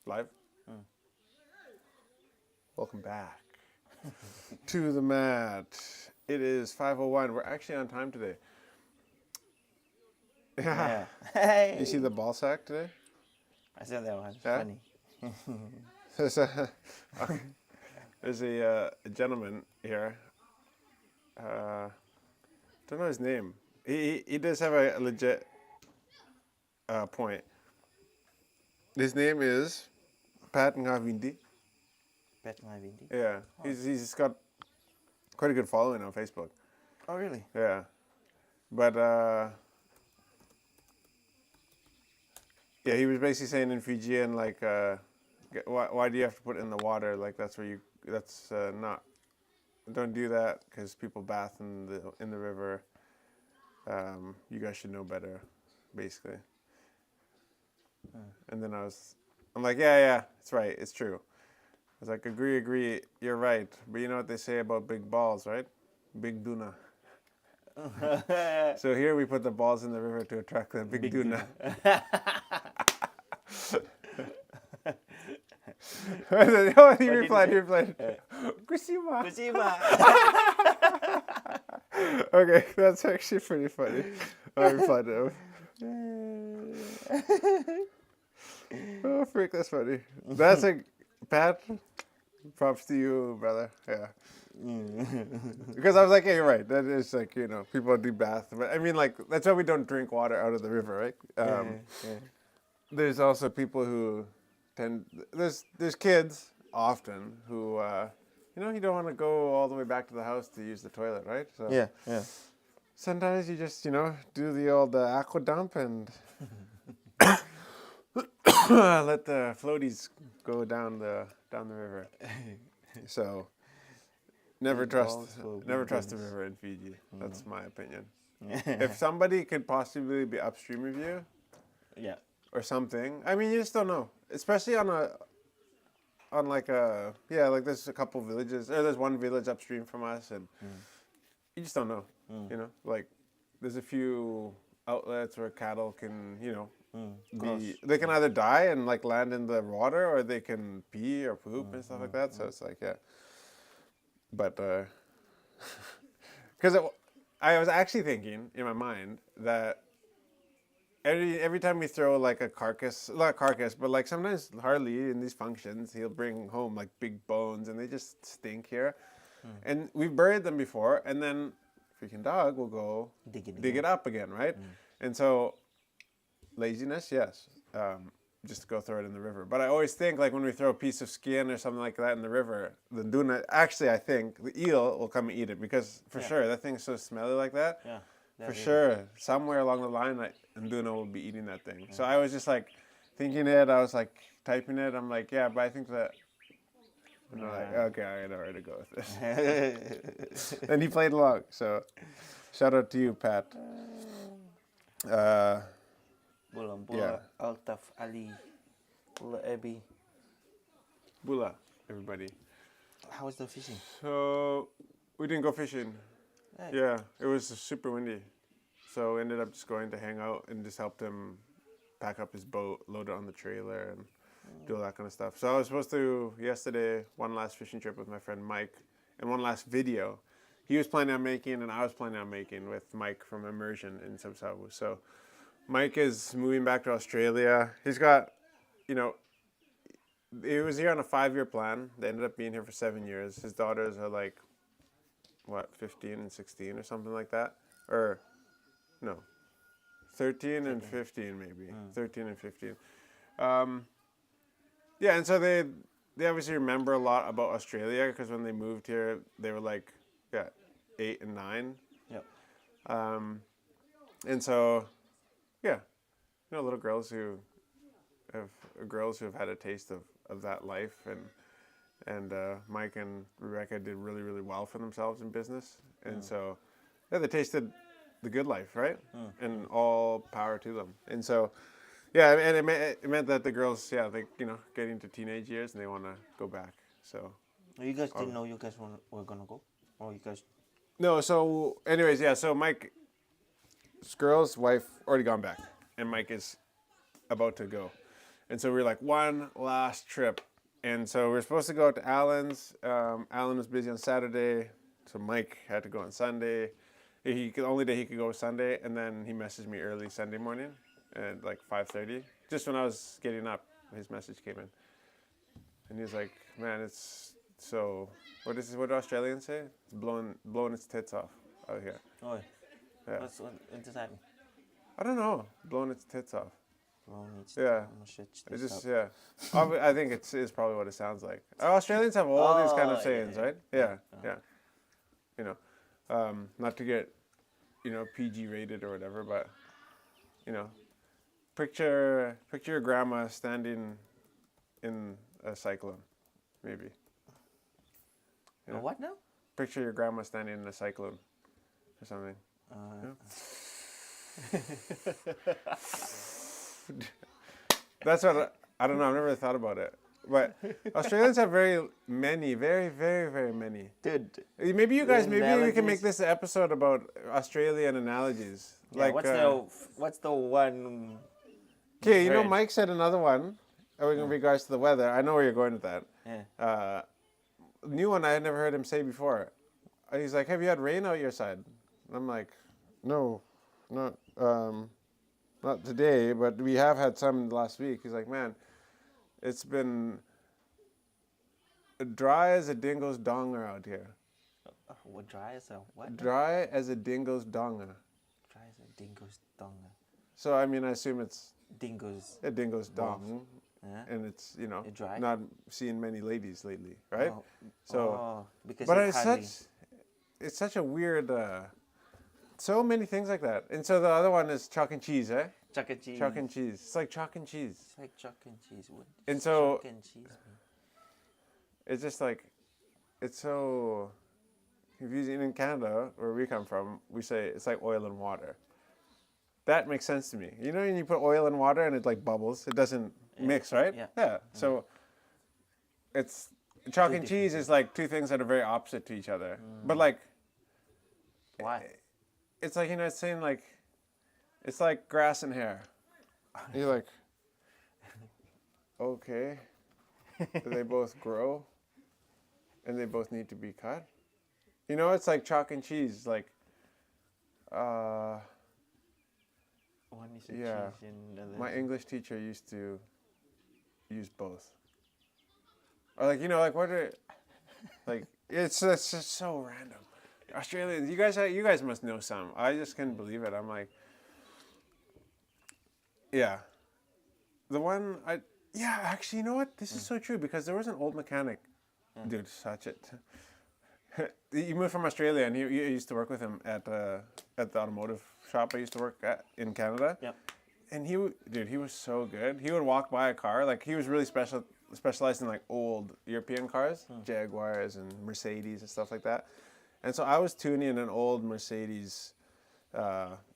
live. Welcome back to the mat. It is 5:01. We're actually on time today. Yeah. Hey. You see the ball sack today? I saw that one. Yeah? Funny. There's a gentleman here. Don't know his name. He does have a legit point. His name is Pat Ngavindi. Pat Ngavindi. Yeah, he's got quite a good following on Facebook. Oh, really? Yeah, but yeah, he was basically saying in Fijian like, why do you have to put it in the water? Like that's not. Don't do that because people bath in the river. You guys should know better, basically. And then I'm like, yeah, it's right, it's true. I was like, agree, you're right. But you know what they say about big balls, right? Big duna. So here we put the balls in the river to attract the big duna. He replied, Kusima. Okay, that's actually pretty funny. I replied to him. Oh, freak, that's funny. That's like, Pat, props to you, brother. Yeah. Because I was like, yeah, you're right. That is like, people do bath. But I mean, like, that's why we don't drink water out of the river, right? There's also people who there's kids often who, you don't want to go all the way back to the house to use the toilet, right? So Yeah. sometimes you just, do the old aqua dump and let the floaties go down the river. So never trust the river in Fiji. That's my opinion. If somebody could possibly be upstream of you, Yeah. or something, I mean, you just don't know. Especially on like there's a couple villages, or there's one village upstream from us, and you just don't know. Like there's a few outlets where cattle can, they can either die and like land in the water, or they can pee or poop and stuff like that. So it's like, yeah. But because I was actually thinking in my mind that every time we throw like a carcass, not a carcass, but like sometimes Harley in these functions, he'll bring home like big bones and they just stink here. And we've buried them before, and then freaking dog will go dig it up again, right? And so laziness, yes, just go throw it in the river. But I always think like when we throw a piece of skin or something like that in the river, the duna, actually I think the eel will come and eat it, because for sure that thing's so smelly like that. Yeah. For sure, somewhere along the line, Nduna will be eating that thing. So I was just like thinking it. I was like typing it. I'm like, yeah, but I think that. And I'm like, okay, I know where to go with this. And he played along. So shout out to you, Pat. Bula, Altaf Ali, Bula Abby. Bula, everybody. How was the fishing? So we didn't go fishing. Hey. Yeah, it was super windy. So we ended up just going to hang out and just helped him pack up his boat, load it on the trailer, and do all that kind of stuff. So I was supposed to, yesterday, one last fishing trip with my friend Mike, and one last video. He was planning on making, and I was planning on making with Mike from Immersion in Subsabu. So Mike is moving back to Australia. He's got, he was here on a 5-year plan. They ended up being here for 7 years. His daughters are like, 15 and 16 or something like that? Or, no, 13 and 15 maybe. 13 and 15. Yeah, and so they obviously remember a lot about Australia, because when they moved here, they were like, 8 and 9. Yep. And so, little girls who have had a taste of that life, and Mike and Rebecca did really, really well for themselves in business. And so, they tasted the good life, right? And all power to them. And so, and it meant that the girls, they, getting into teenage years and they want to go back. So. You guys didn't know you guys were going to go? Or you guys... No, so anyways, so Mike's girl's wife already gone back. And Mike is about to go. And so we were like, one last trip. And so we were supposed to go out to Alan's. Alan was busy on Saturday, so Mike had to go on Sunday. The only day he could go was Sunday, and then he messaged me early Sunday morning at like 5:30. Just when I was getting up, his message came in. And he was like, man, it's so, what do Australians say? It's blowing its tits off out here. Oh, Yeah. what does that mean? I don't know, blowing its tits off. Blowing its Yeah. shit It's this just, up. yeah. I think it's probably what it sounds like. Australians have all these kind of Oh, sayings, yeah. right? Yeah. You know, not to get, PG rated or whatever, but, picture your grandma standing in a cyclone, maybe. A what now? Picture your grandma standing in a cyclone or something. That's what I don't know. I've never thought about it. But Australians have very, very, very many. Dude. Maybe you guys, maybe we can Analogies? make this an episode about Australian analogies. Yeah, what's the one? Okay, French? Mike said another one in regards to the weather. I know where you're going with that. Yeah. New one I had never heard him say before. He's like, have you had rain out your side? And I'm like, no, not today, but we have had some last week. He's like, man, it's been dry as a dingo's donger out here. What dry as a what? Dry as a dingo's donger. Dry as a dingo's donga. So, I mean, I assume it's Dingo's. a dingo's dong. Yeah. And it's, dry? not seeing many ladies lately, right? Oh, because But it's it's such a weird, so many things like that. And so the other one is chalk and cheese, eh? Chuck and cheese. Chalk and cheese. It's like chalk and cheese. It's like chuck and cheese. What And does so- chuck and cheese mean? It's just like, it's so confusing. In Canada, where we come from, we say it's like oil and water. That makes sense to me. When you put oil in water and it like bubbles, it doesn't mix, right? Yeah. So it's chalk Two and cheese is like two things that are very opposite to each other. But like, Why? it's like, it's saying like, it's like grass and hair. You're like, okay, they both grow and they both need to be cut. It's like chalk and cheese, like, One is a yeah. cheese and the other My is- English teacher used to use both. Or like what are, like it's just so random. Australians, you guys must know some. I just couldn't believe it. I'm like, yeah, the one actually, you know what? This is so true because there was an old mechanic, dude, such it. He moved from Australia and he used to work with him at the automotive shop I used to work at in Canada. Yep. And he was so good. He would walk by a car, like he was really specialized in like old European cars, Jaguars and Mercedes and stuff like that. And so I was tuning an old Mercedes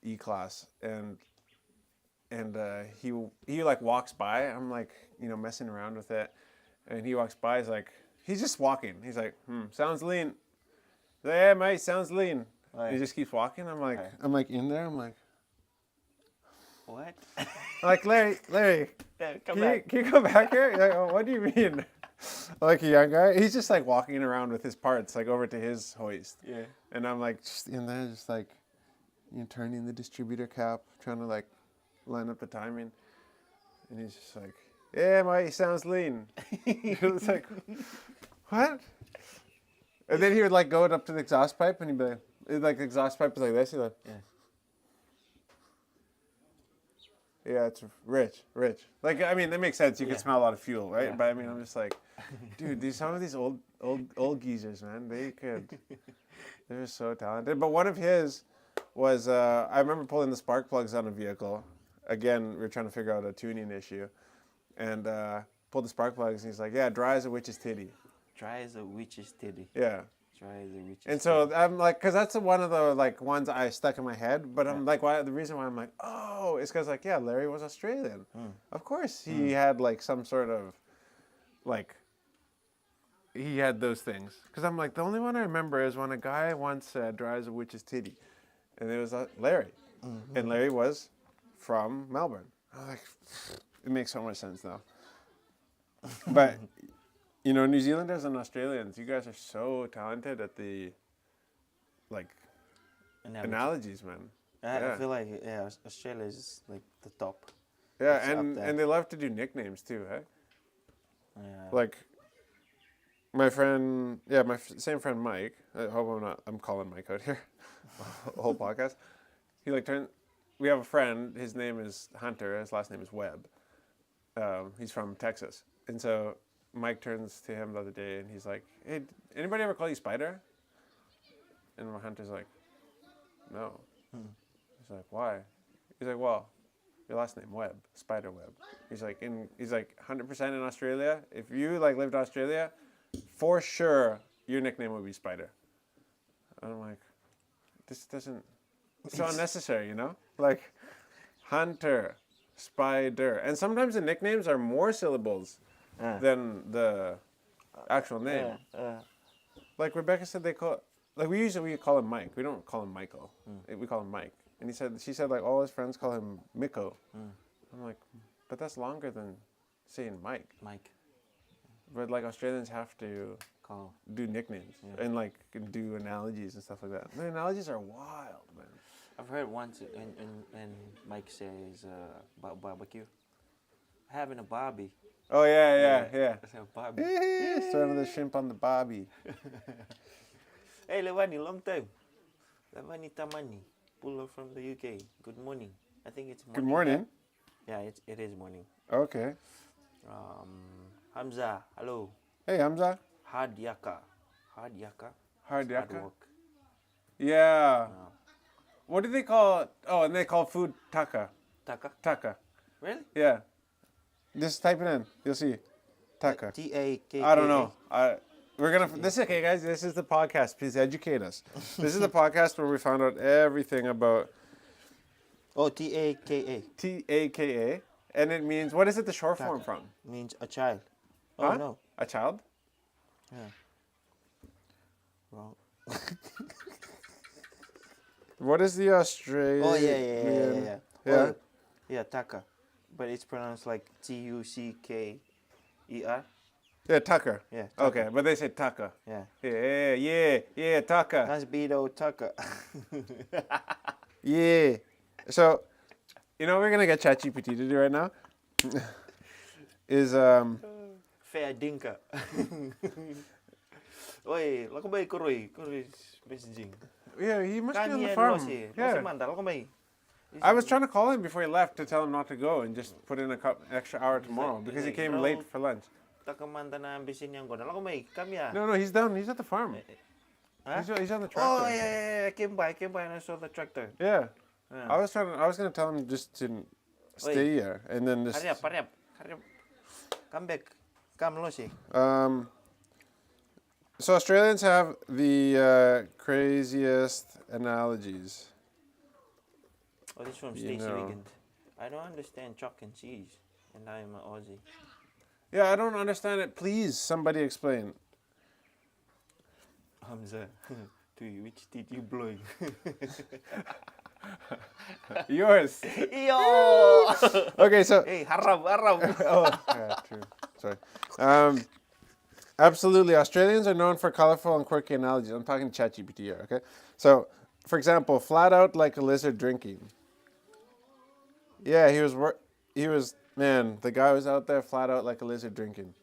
E-Class, and he like walks by. I'm like, messing around with it, and he walks by. He's just walking. He's like, sounds lean. He's like, yeah, mate, sounds lean. Right. And he just keeps walking. I'm like, Right. in there. I'm like. What? Like, Larry, Yeah, come can back. you come back here? Like, oh, what do you mean? Like a young guy, he's just like walking around with his parts like over to his hoist. Yeah. And I'm like just in there, just like turning the distributor cap, trying to like line up the timing. And he's just like, yeah, mate, sounds lean. It's like, what? And then he would like go up to the exhaust pipe and he'd be like the exhaust pipe is like this. He's like, Yeah. yeah, it's rich. Like, I mean, that makes sense. You can Yeah. smell a lot of fuel, right? Yeah. But I mean, I'm just like, dude, some of these old geezers, man, they're so talented. But one of his was, I remember pulling the spark plugs on a vehicle. Again, we were trying to figure out a tuning issue. And pulled the spark plugs, and he's like, yeah, dry as a witch's titty. Dry as a witch's titty. Yeah. Dry as a witch's And so I'm like, because that's one of the like ones I stuck in my head. But I'm like, the reason why I'm like, oh, is because like, yeah, Larry was Australian. Of course, he had like some sort of like, he had those things. Because I'm like, the only one I remember is when a guy once said, dry as a witch's titty, and it was Larry, and Larry was from Melbourne. I was like, it makes so much sense now. But, you know, New Zealanders and Australians, you guys are so talented at the, like, analogies, man. I feel like Australia is like the top. Yeah, It's up there. and they love to do nicknames too, eh? Yeah. Like, my friend, same friend Mike. I hope I'm calling Mike out here, whole podcast. He like we have a friend. His name is Hunter. His last name is Webb. He's from Texas, and so Mike turns to him the other day, and he's like, "Hey, anybody ever call you Spider?" And my Hunter's like, "No." He's like, "Why?" He's like, "Well, your last name Webb, Spider Webb." He's like 100% in Australia. If you like lived in Australia, for sure your nickname would be Spider. And I'm like, this doesn't. It's so unnecessary, you know? Like, Hunter, Spider, and sometimes the nicknames are more syllables than the actual name. Like Rebecca said, we call him Mike. We don't call him Michael. We call him Mike. And she said like all his friends call him Miko. I'm like, but that's longer than saying Mike. Mike. But like Australians have to do nicknames and like do analogies and stuff like that. The analogies are wild, man. I've heard once, and Mike says barbecue. Having a barbie. Oh yeah. It's a barbie. Throwing the shrimp on the barbie. Hey Levani, long time. Levani Tamani, puller from the UK. Good morning. I think it's morning. Good morning. Yeah, it is morning. Okay. Hamza, hello. Hey Hamza. Hard yaka. Hard Hard yaka. work. Yeah. What do they call it? Oh, and they call food taka. Taka. Really? Yeah. Just type it in. You'll see. Taka. T-A-K-K-A. I don't know. This is okay, guys. This is the podcast. Please educate us. This is the podcast where we found out everything about Oh, T-A-K-A. Taka, and it means, what is it the short form from? Means a child. Oh, Huh? no. A child? Yeah. Wrong. What is the Australian? Oh, yeah. Yeah. Oh, yeah, Taka. But it's pronounced like Tucker. Yeah, Tucker. Yeah. Taka. Okay, but they say Tucker. Yeah. Yeah, Tucker. That's Beto Tucker. Yeah. So, you know what we're gonna get ChatGPT to do right now? Is Fair dinka. Oi, lako ba koroi messaging. Yeah, he must be on the Kanya farm. losi. Yeah. Losi manda, lako ba? I was trying to call him before he left to tell him not to go and just put in extra hour tomorrow because he came late for lunch. Taka manda na ambisin yang gona. Lako ba? Come here. No, he's down. He's at the farm. Huh? He's on the tractor. Oh yeah. I came by and I saw the tractor. Yeah. Yeah. I was gonna tell him just to stay here and then just. Hurry up. Come back. Come, Losi. So Australians have the craziest analogies. Oh, this is from You Stacey know. Wiggins. I don't understand chalk and cheese, and I am an Aussie. Yeah, I don't understand it. Please, somebody explain. Hamza, to you, which teeth you blowing? Yours. Yo! Okay, so. Hey, haram. Oh, yeah, true. Sorry. Absolutely. Australians are known for colorful and quirky analogies. I'm talking ChatGPT here, okay? So, for example, flat out like a lizard drinking. Yeah, the guy was out there flat out like a lizard drinking.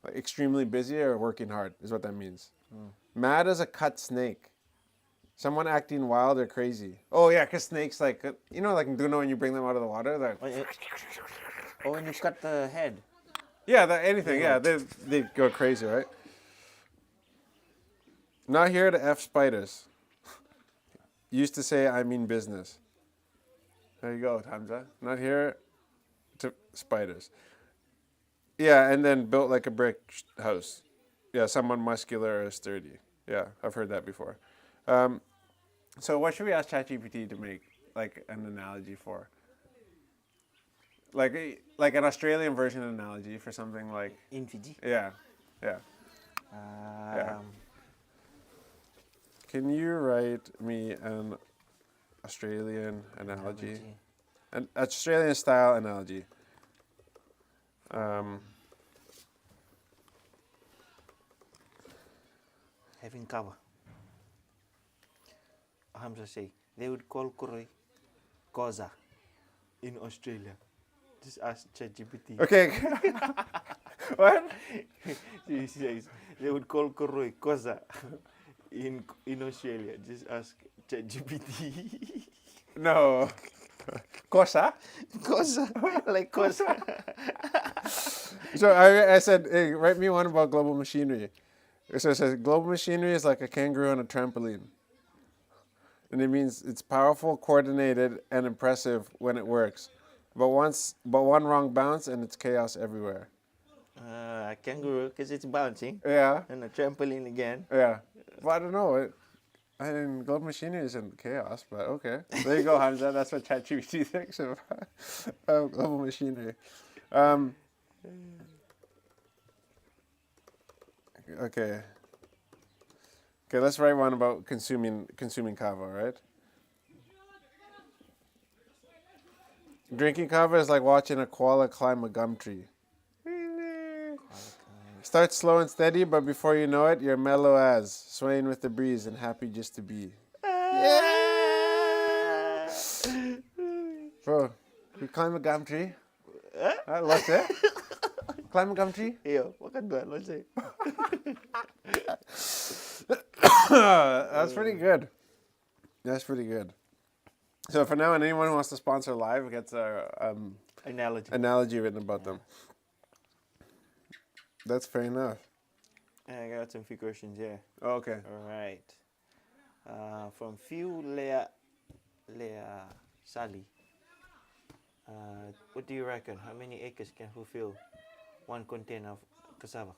Like extremely busy or working hard is what that means. Mad as a cut snake. Someone acting wild or crazy. Oh, yeah, because snakes, like, like when you bring them out of the water, they're... Oh, when you cut the head. Yeah, they go crazy, right? Not here to F spiders. Used to say I mean business. There you go, Hamza. Not here to spiders. Yeah, and then built like a brick house. Yeah, someone muscular or sturdy. Yeah, I've heard that before. So what should we ask ChatGPT to make like an analogy for? Like an Australian version analogy for something like... In Fiji? Yeah. Can you write me an Australian analogy? An Australian style analogy. Having kava. Hamza say they would call curry koza in Australia. Just ask ChatGPT. Okay. What? He says they would call curry koza in Australia. Just ask ChatGPT. No. Kosa? Koza, like koza. So I said, hey, write me one about global machinery. So it says, global machinery is like a kangaroo on a trampoline. And it means it's powerful, coordinated, and impressive when it works. But one wrong bounce and it's chaos everywhere. Kangaroo, because it's bouncing. Yeah. And a trampoline again. Yeah. Well, I don't know. I mean, global machinery isn't chaos, but okay. There you go, Hamza. That's what ChatGPT thinks of global machinery. Okay. Okay, let's write one about consuming kava, right? Drinking kava is like watching a koala climb a gum tree. Start slow and steady, but before you know it, you're mellow as, swaying with the breeze and happy just to be. Yeah! Bro, we climb a gum tree. What's it? Climb a gum tree? Yo, makan dua, let's say. That's pretty good. That's pretty good. So for now, and anyone who wants to sponsor live gets a analogy written about them. That's fair enough. I got some few questions here. Oh, okay. All right. From few Leah Sally. What do you reckon? How many acres can fulfill one container of cassava?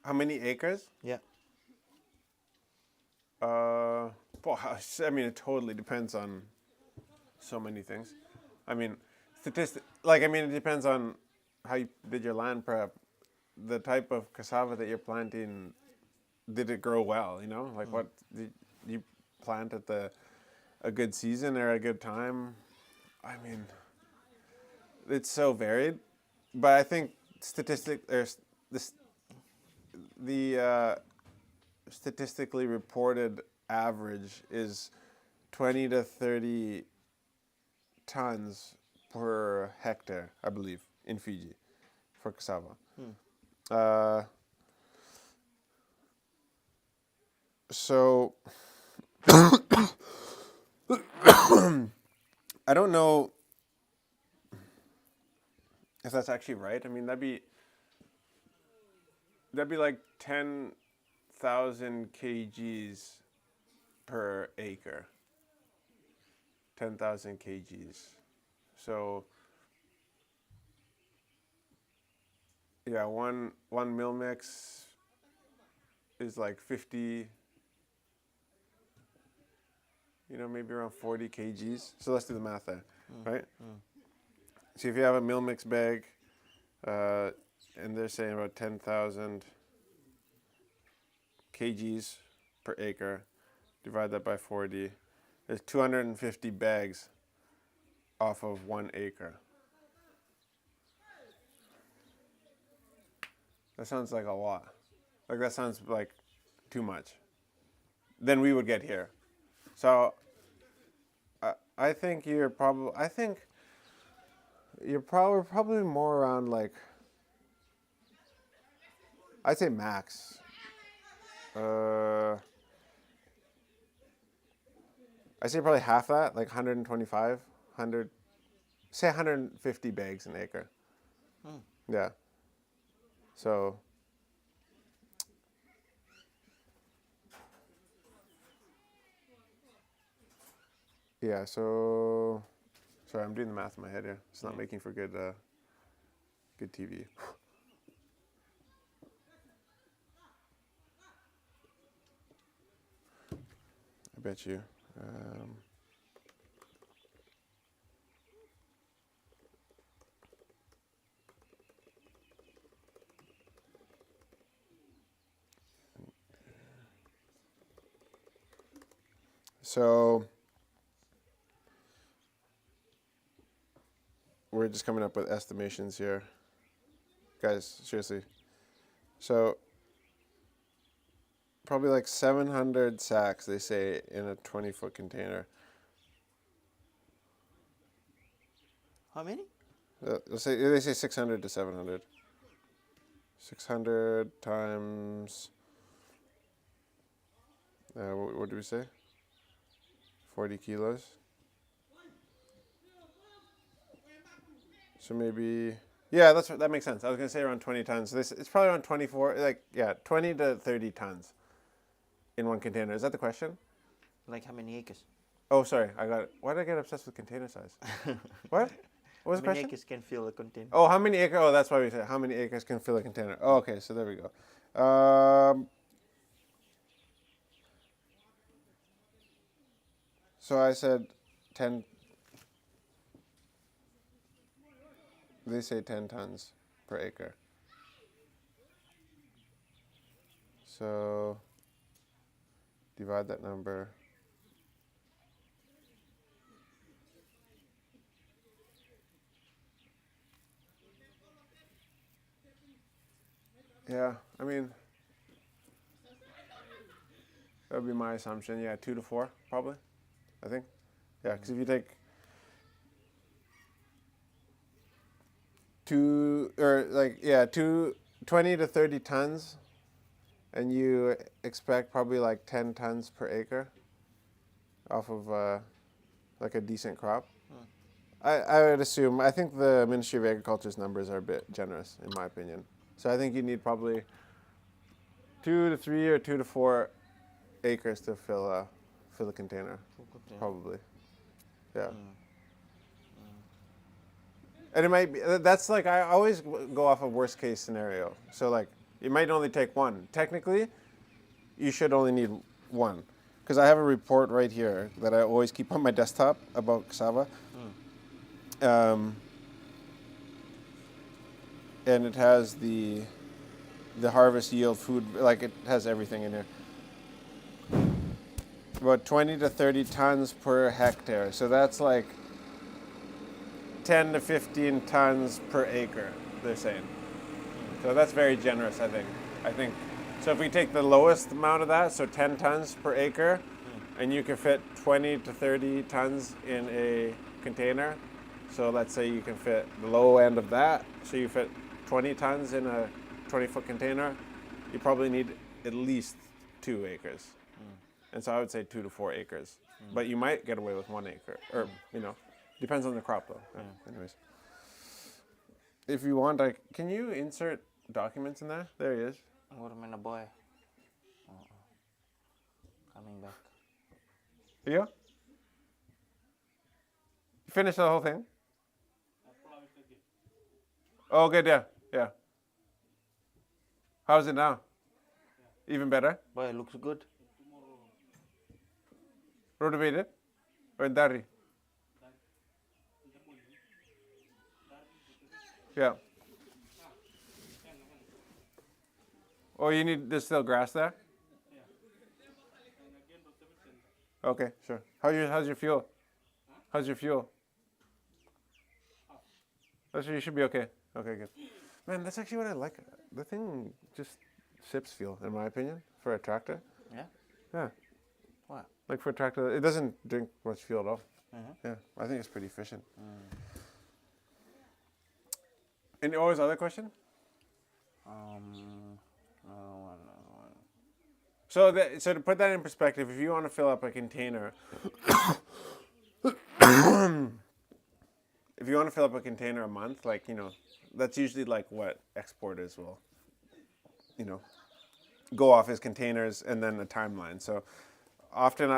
How many acres? Yeah. Well, I mean, it totally depends on so many things. I mean, it depends on how you did your land prep, the type of cassava that you're planting. Did it grow well? You know, like what did you plant at a good season or a good time? I mean, it's so varied, but I think the statistically reported average is 20 to 30 tons per hectare, I believe, in Fiji for cassava. So I don't know if that's actually right. I mean, that'd be like 10,000 kgs per acre. 10,000 kgs. So yeah, one meal mix is like 50, maybe around 40 kgs. So let's do the math there, right? So if you have a meal mix bag, and they're saying about 10,000 kgs per acre, divide that by 40, there's 250 bags off of 1 acre. That sounds like a lot. Like that sounds like too much. Then we would get here. So I think you're probably more around like, I'd say max. I say probably half that, like 125, 150 bags an acre. Yeah. So yeah, so sorry, I'm doing the math in my head here. It's not making for good TV. I bet you. So just coming up with estimations here. Guys, seriously. So probably like 700 sacks, they say, in a 20-foot container. How many? They say 600 to 700. 600 times, what did we say? 40 kilos. So maybe, yeah, that makes sense. I was gonna say around 20 tons. It's probably around 24, 20 to 30 tons in one container. Is that the question? Like how many acres? Oh, sorry, I got it. Why did I get obsessed with container size? What? What was the How many question? acres can fill a container? Oh, how many acres? Oh, that's why we said how many acres can fill a container. Oh, okay, so there we go. So I said 10. They say 10 tons per acre. So divide that number. Yeah, I mean, that would be my assumption. Yeah, 2 to 4, probably, I think. Yeah, because if you take 20 to 30 tons, and you expect probably like 10 tons per acre off of like a decent crop. I would assume, I think the Ministry of Agriculture's numbers are a bit generous, in my opinion. So I think you need probably 2 to 3 or 2 to 4 acres to fill a container, probably. Yeah. And it might be, that's like, I always go off of worst case scenario. So like, it might only take one. Technically, you should only need one. Because I have a report right here that I always keep on my desktop about cassava. And it has the harvest yield, food, like it has everything in here. About 20 to 30 tons per hectare. So that's like 10 to 15 tons per acre, they're saying. So that's very generous, I think. So if we take the lowest amount of that, so 10 tons per acre, and you can fit 20 to 30 tons in a container. So let's say you can fit the low end of that. So you fit 20 tons in a 20-foot container. You probably need at least 2 acres. And so I would say 2 to 4 acres. But you might get away with 1 acre, or, depends on the crop though. Anyways. If you want, can you insert documents in there? There he is. What am I, boy? Coming back. Here you go. You finished the whole thing? Oh, good, yeah. How's it now? Even better? Boy, it looks good. Rotivated? Or dari? Yeah. Oh, there's still grass there? Okay, sure. How's your fuel? How's your fuel? You should be okay. Okay, good. Man, that's actually what I like. The thing just sips fuel, in my opinion, for a tractor. Yeah? Yeah. What? Like for a tractor, it doesn't drink much fuel at all. Yeah, I think it's pretty efficient. Any always other question? So to put that in perspective, if you want to fill up a container, if you want to fill up a container a month, that's usually like what exporters will, go off as containers and then a timeline. So often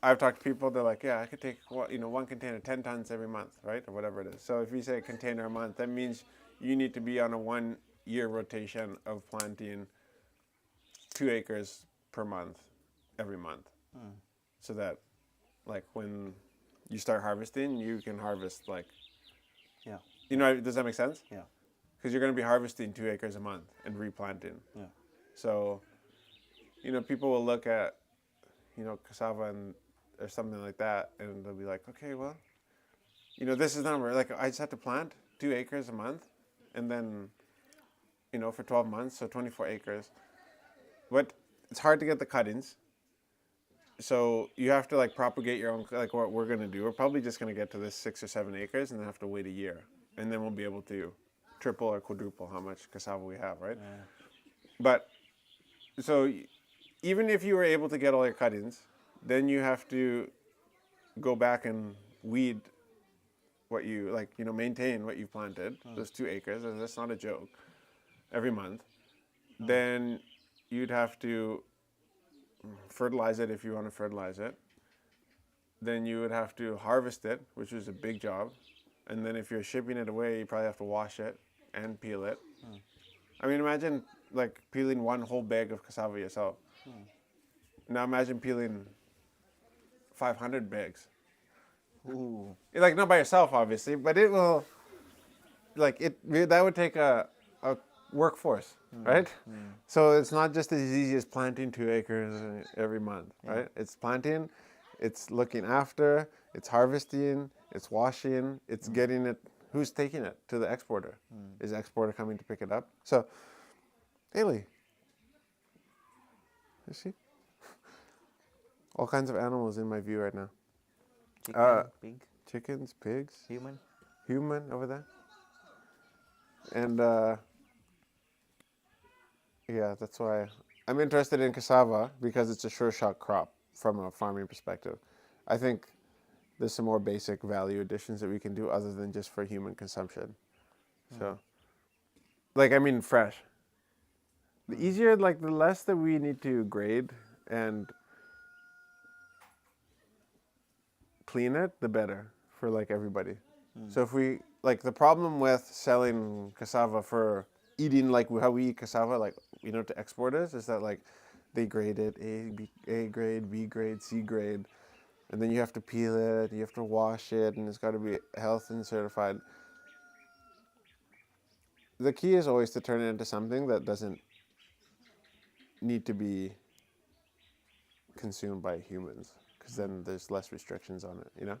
I've talked to people, they're like, yeah, I could take one container 10 tons every month, right? Or whatever it is. So if you say a container a month, that means you need to be on a 1-year rotation of planting 2 acres per month, every month. So that like when you start harvesting, you can harvest Yeah. Does that make sense? Yeah. Because you're going to be harvesting 2 acres a month and replanting. Yeah. So, people will look at, cassava or something like that, and they'll be like, okay, well, this is the number. Like, I just have to plant 2 acres a month, and then, for 12 months, so 24 acres. But it's hard to get the cuttings. So you have to like propagate your own, like what we're gonna do. We're probably just gonna get to this 6 or 7 acres and then have to wait a year, and then we'll be able to triple or quadruple how much cassava we have, right? Yeah. But so even if you were able to get all your cuttings, then you have to go back and weed what you like, maintain what you planted. Those 2 acres, and that's not a joke. Every month, then you'd have to fertilize it if you want to fertilize it. Then you would have to harvest it, which is a big job. And then if you're shipping it away, you probably have to wash it and peel it. I mean, imagine like peeling one whole bag of cassava yourself. Now imagine peeling 500 bags. Ooh. Like not by yourself, obviously, but it will. Like that would take a workforce, right? So it's not just as easy as planting 2 acres every month, right? It's planting, it's looking after, it's harvesting, it's washing, it's getting it. Who's taking it to the exporter? Is the exporter coming to pick it up? So, Haley, you see? All kinds of animals in my view right now. Chicken, pig, Chickens, pigs, human. over there. And yeah, that's why I'm interested in cassava, because it's a sure shot crop from a farming perspective. I think there's some more basic value additions that we can do other than just for human consumption. So, fresh. The easier, the less that we need to grade and clean it, the better for everybody. So if we the problem with selling cassava for eating how we eat cassava, to export is that they grade it A grade, B grade, C grade, and then you have to peel it, you have to wash it, and it's got to be health and certified. The key is always to turn it into something that doesn't need to be consumed by humans, because then there's less restrictions on it,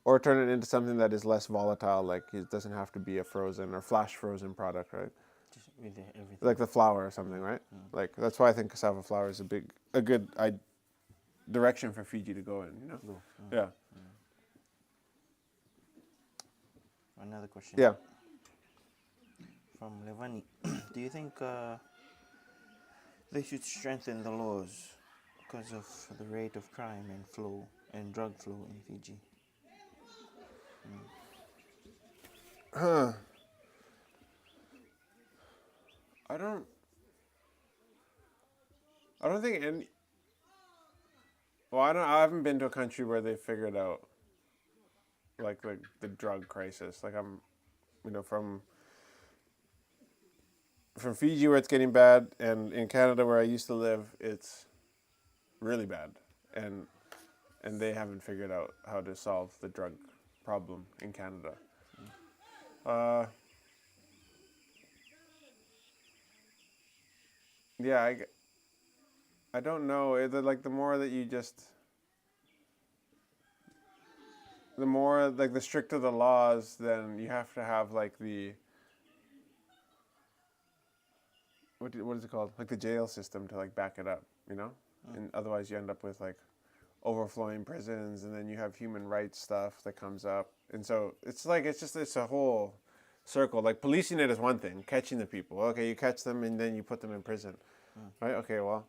Or turn it into something that is less volatile, it doesn't have to be a frozen or flash frozen product, right? Just with everything. Like the flour or something, right? That's why I think cassava flour is a good direction for Fiji to go in, Yeah. Another question. Yeah. From Levani. Do you think they should strengthen the laws because of the rate of crime and drug flow in Fiji? I don't think any. Well, I haven't been to a country where they figured out the drug crisis. I'm, from Fiji where it's getting bad, and in Canada where I used to live, it's really bad, and they haven't figured out how to solve the drug problem in Canada. Yeah, I don't know. The more that you the more the stricter the laws, then you have to have the what is it called? The jail system to back it up, And otherwise you end up with overflowing prisons, and then you have human rights stuff that comes up, and so it's it's a whole circle. Policing it is one thing, catching the people. Okay, you catch them and then you put them in prison, right? Okay, well,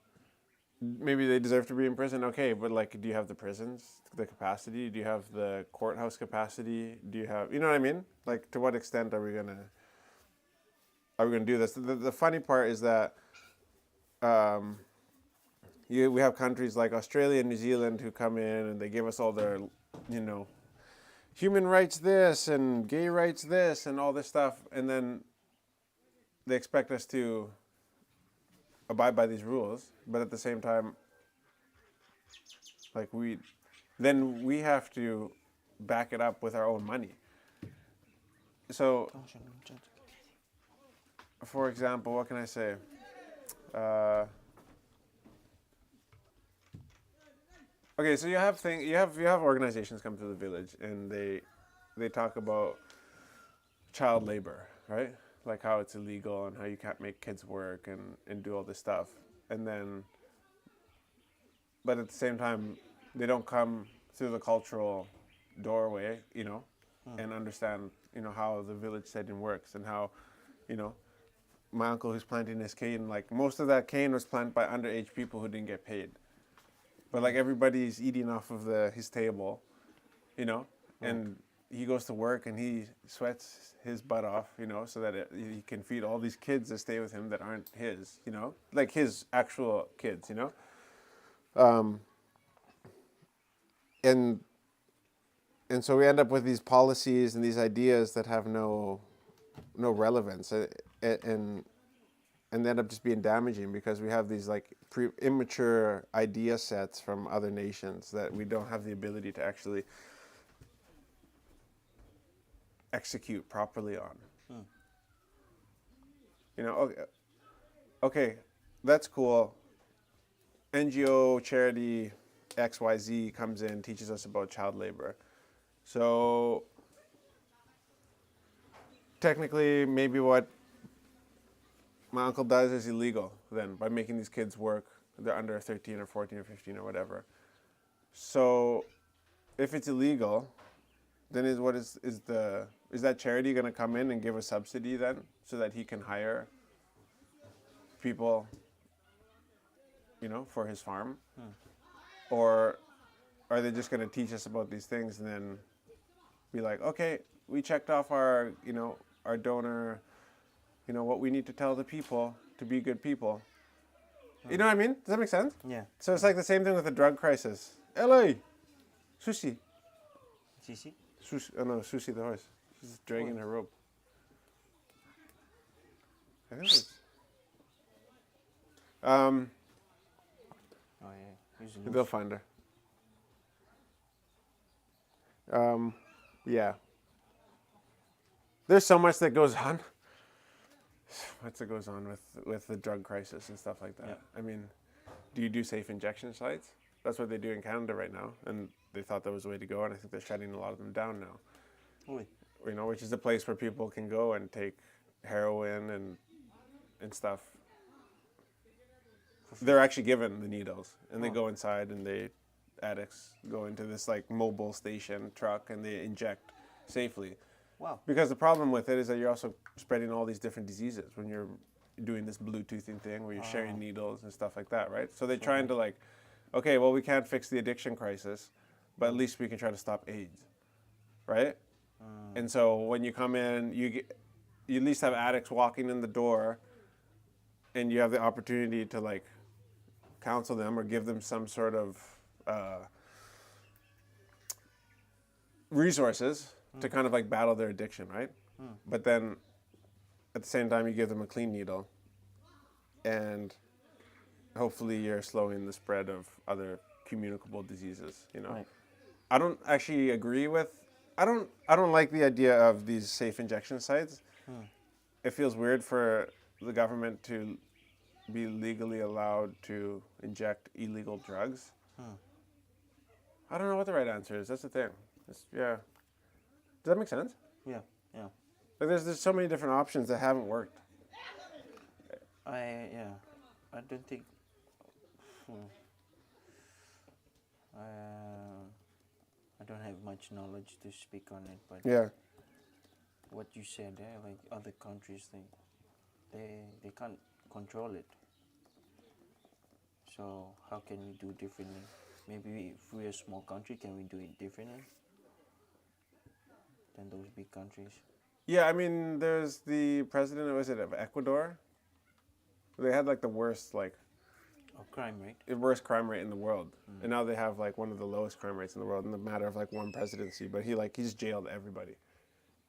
maybe they deserve to be in prison. Okay, but do you have the prisons, the capacity? Do you have the courthouse capacity? Do you have, you know what I mean? To what extent are we gonna do this? The funny part is that we have countries like Australia and New Zealand who come in and they give us all their, human rights this and gay rights this and all this stuff, and then they expect us to abide by these rules, but at the same time, we have to back it up with our own money. So, for example, what can I say? Okay, so you have organizations come to the village, and they talk about child labor, right? Like how it's illegal and how you can't make kids work and do all this stuff. And then, but at the same time, they don't come through the cultural doorway, and understand, how the village setting works and how, my uncle who's planting his cane, like most of that cane was planted by underage people who didn't get paid. But like everybody's eating off of his table, and he goes to work and he sweats his butt off, so that he can feed all these kids that stay with him that aren't his, like his actual kids, and so we end up with these policies and these ideas that have no relevance, and they end up just being damaging because we have these like immature idea sets from other nations that we don't have the ability to actually execute properly on. Okay, that's cool. NGO charity XYZ comes in, teaches us about child labor. So technically, maybe what my uncle does is illegal then, by making these kids work. They're under 13 or 14 or 15 or whatever. So if it's illegal, then is that charity going to come in and give a subsidy then so that he can hire people, for his farm? Or are they just going to teach us about these things and then be like, okay, we checked off our donor, what we need to tell the people to be good people. You know what I mean? Does that make sense? Yeah. So it's like the same thing with the drug crisis. LA, Susie. Sisi? Oh no, Susie the horse. She's dragging her rope. I think it's... Oh yeah. They'll find her. Yeah. There's so much that goes on. What's that goes on with the drug crisis and stuff like that? Yeah. I mean, do you do safe injection sites? That's what they do in Canada right now, and they thought that was the way to go, and I think they're shutting a lot of them down now. Oui. Which is a place where people can go and take heroin and stuff. They're actually given the needles, and they go inside, and addicts go into this like mobile station truck, and they inject safely. Wow. Because the problem with it is that you're also spreading all these different diseases when you're doing this Bluetoothing thing where you're sharing needles and stuff like that, right? So they're trying to like, okay, well, we can't fix the addiction crisis, but at least we can try to stop AIDS, right? And so when you come in, you at least have addicts walking in the door, and you have the opportunity to like counsel them or give them some sort of resources to kind of like battle their addiction, right? But then at the same time, you give them a clean needle, and hopefully you're slowing the spread of other communicable diseases, Right. I don't actually agree with, I don't like the idea of these safe injection sites. It feels weird for the government to be legally allowed to inject illegal drugs. I don't know what the right answer is. That's the thing. Yeah. Does that make sense? Yeah. Like there's so many different options that haven't worked. I don't think. I don't have much knowledge to speak on it, but Yeah. what you said there, like other countries, they can't control it. So how can we do differently? Maybe if we're a small country, can we do it differently than those big countries? Yeah, I mean, there's the president, of Ecuador? They had like the worst Crime rate. worst crime rate in the world, and now they have like one of the lowest crime rates in the world in the matter of like one presidency. But he just jailed everybody,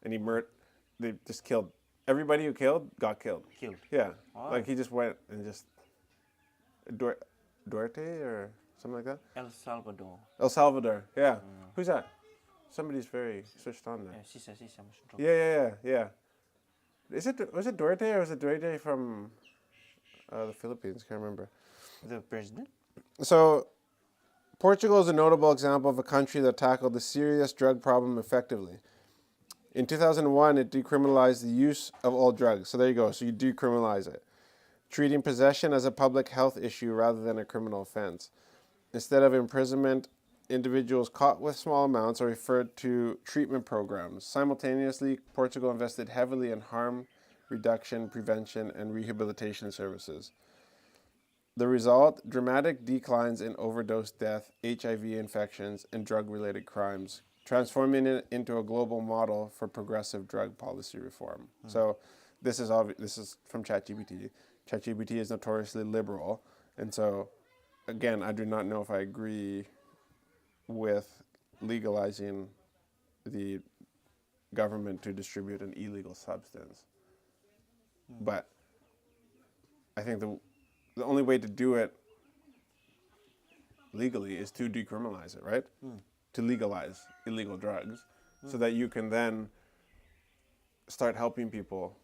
and they just killed everybody who got killed. Killed. Yeah, Wow. like he just went and just Duarte or something like that. El Salvador. El Salvador. Yeah, who's that? Somebody's very switched on there. Sisa, mas drop. Yeah. Was it Duarte or was it Duarte from the Philippines? Can't remember. The president? So, Portugal is a notable example of a country that tackled the serious drug problem effectively. In 2001, it decriminalized the use of all drugs. So there you go. So you decriminalize it, treating possession as a public health issue rather than a criminal offense. Instead of imprisonment, individuals caught with small amounts are referred to treatment programs. Simultaneously, Portugal invested heavily in harm reduction, prevention, and rehabilitation services. The result, dramatic declines in overdose death, HIV infections, and drug-related crimes, transforming it into a global model for progressive drug policy reform. So this is from ChatGPT. ChatGPT is notoriously liberal, and so again, I do not know if I agree with legalizing the government to distribute an illegal substance. But I think the only way to do it legally is to decriminalize it, right? To legalize illegal drugs so that you can then start helping people,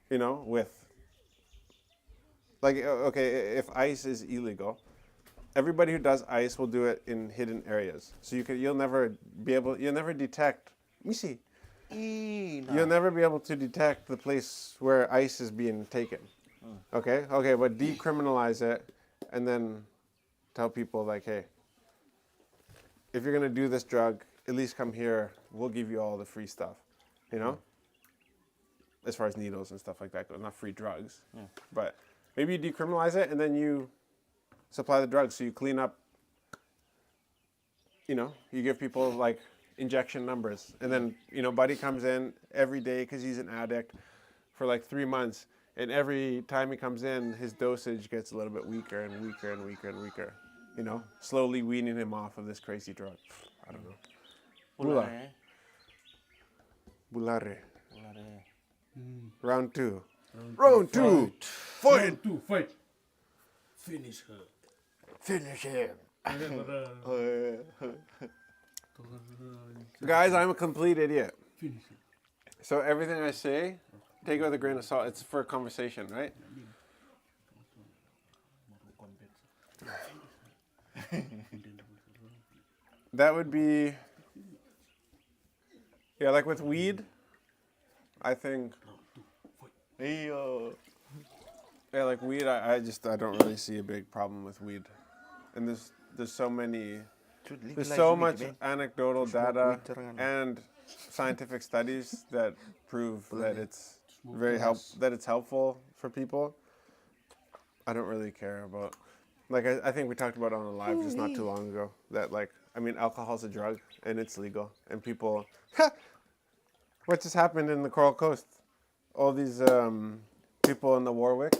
you know, with, like, okay, if ice is illegal, everybody who does ice will do it in hidden areas. So you'll never detect, you'll never be able to detect the place where ice is being taken. Okay, but decriminalize it and then tell people, like, hey, if you're going to do this drug, at least come here. We'll give you all the free stuff, you know? As far as needles and stuff like that go. Not free drugs, but maybe you decriminalize it and then you supply the drugs. So you clean up, you know, you give people, like, injection numbers. And then, you know, Buddy comes in every day because he's an addict for like 3 months. And every time he comes in, his dosage gets a little bit weaker and weaker and weaker and weaker. You know, slowly weaning him off of this crazy drug. I don't know. Bulare. Round two. Round two. Fight. Finish her. Finish him. Guys, I'm a complete idiot. Finish her. So everything I say, take it with a grain of salt. It's for a conversation, right? That would be, yeah, like with weed, I think, yeah, like weed, I don't really see a big problem with weed. And there's so much anecdotal data and scientific studies that prove that it's helpful for people. I don't really care about, like, I think we talked about it on the live just not too long ago, that, like, I mean, alcohol's a drug and it's legal, and people, what just happened in the Coral Coast? All these people in the Warwick.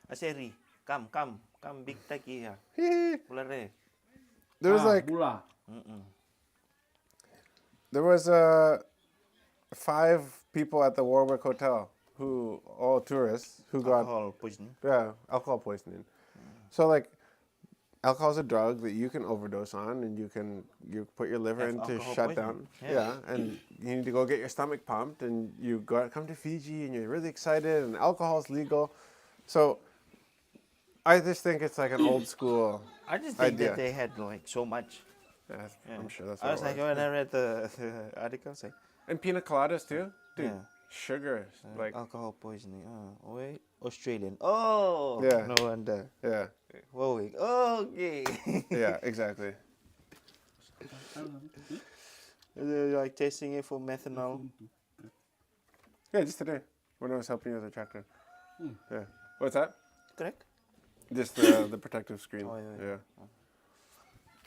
Aseri, come, big taki here. There was like, there was 5 people at the Warwick Hotel who, all tourists, who got alcohol poisoning. So, like, alcohol is a drug that you can overdose on, and you put your liver into shutdown. Yeah, and you need to go get your stomach pumped, and you come to Fiji, and you're really excited, and alcohol is legal. So, I just think it's like an old school I just think idea. that they had like so much. Yeah, I'm sure that's I what was it like, was. when I read the article, I was like, And pina coladas too, dude. Yeah. Sugar, like, alcohol poisoning. Oh, wait, Australian. Oh, Yeah. no wonder. yeah, Warwick. Okay. yeah, exactly. They're like testing it for methanol. Yeah, just today when I was helping you with the tractor. Yeah. What's that? Correct? Just the protective screen. Oh, yeah. Yeah.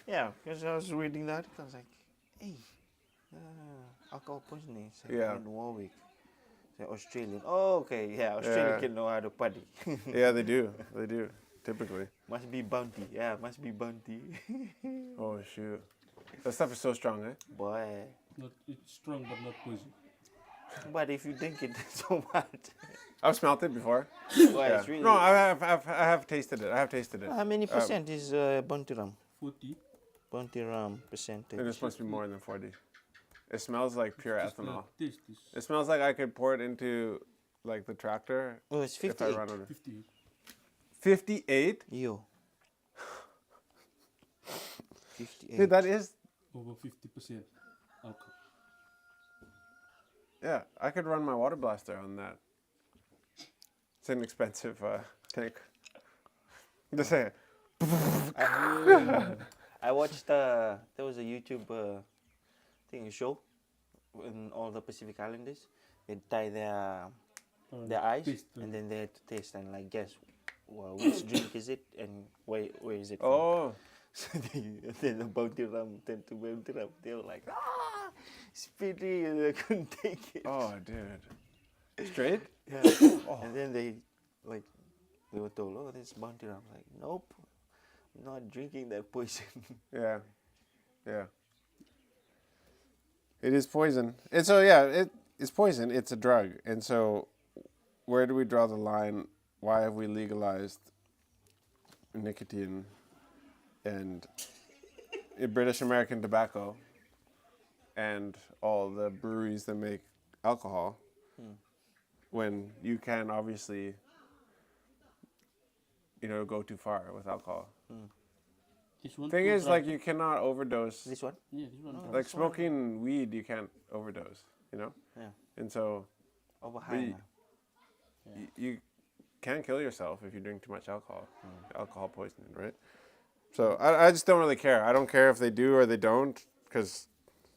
Yeah, because I was reading the article, I was like, hey, alcohol poisoning. It's like Yeah. in Warwick. It's like Australian. Oh, okay. Yeah, Australian Yeah. can know how to party. Yeah, they do. They do. Typically. Must be bounty. Yeah, must be bounty. Oh shoot. That stuff is so strong, eh? Boy. It's strong but not poison. But if you drink it so much. I've smelt it before. Boy, Yeah. it's really. No, I have tasted it. I have tasted it. How many percent is bounty rum? 40. Bounty rum percentage. It is supposed to be more than 40. It smells like pure ethanol. Taste this. It smells like I could pour it into, like, the tractor Oh, it's if I 58. run out of 50. 58. Yo. 58. Dude, that is Over 50% alcohol. Yeah, I could run my water blaster on that. It's an expensive tank. Just say, I watched there was a YouTube thing show in all the Pacific Islanders. They tie their eyes Taste and then they had to taste and like guess which drink is it and where is it from. oh, So then the bounty rum tend to bounty rum. They were like, spitty, and they couldn't take it. oh, dude. Straight? Yeah. And then they were told, oh, this bounty rum. Like, nope, not drinking that poison. Yeah, yeah. It is poison. And so, yeah, it's poison. It's a drug. And so, where do we draw the line? Why have we legalized nicotine and British American tobacco and all the breweries that make alcohol when you can obviously, go too far with alcohol? This one. Thing too is, dry. like, you cannot overdose. This one? Yeah, this one. No. dry. Like smoking weed, you can't overdose, Yeah. And so Over But high. you can kill yourself if you drink too much alcohol. Alcohol poisoning, right? So I just don't really care. I don't care if they do or they don't because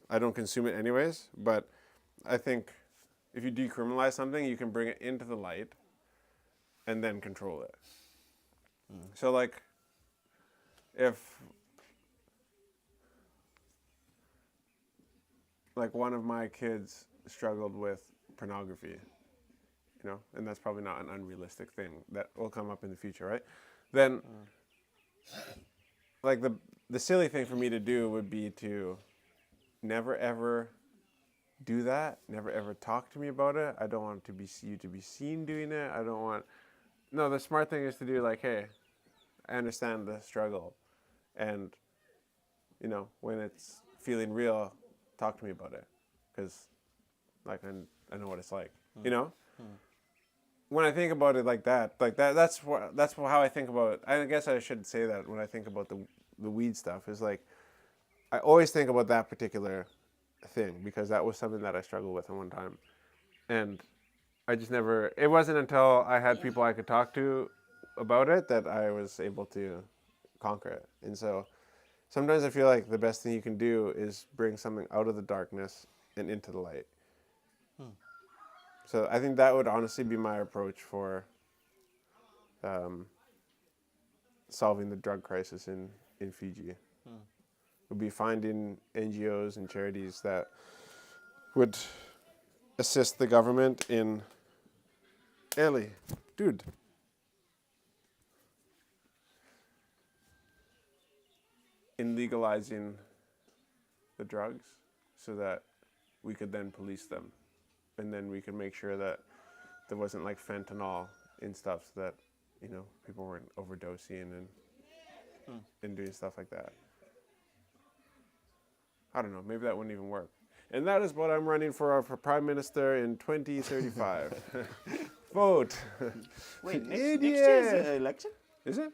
I don't consume it anyways. But I think if you decriminalize something, you can bring it into the light and then control it. So like if like one of my kids struggled with pornography, and that's probably not an unrealistic thing that will come up in the future, right? Then like the silly thing for me to do would be to never ever do that, never ever talk to me about it. I don't want you to be seen doing it. No, the smart thing is to do like, hey, I understand the struggle, and when it's feeling real, talk to me about it, because like I know what it's like, When I think about it like that's how I think about it. I guess I should say that when I think about the weed stuff is like, I always think about that particular thing because that was something that I struggled with at one time, and I just never. It wasn't until I had people I could talk to about it that I was able to conquer it. And so sometimes I feel like the best thing you can do is bring something out of the darkness and into the light. So I think that would honestly be my approach for solving the drug crisis in Fiji. Would be finding NGOs and charities that would assist the government in Ellie, dude. In legalizing the drugs so that we could then police them. And then we could make sure that there wasn't like fentanyl in stuff so that, people weren't overdosing and doing stuff like that. I don't know, maybe that wouldn't even work. And that is what I'm running for Prime Minister in 2035. Vote. Wait, next year's election? Is it?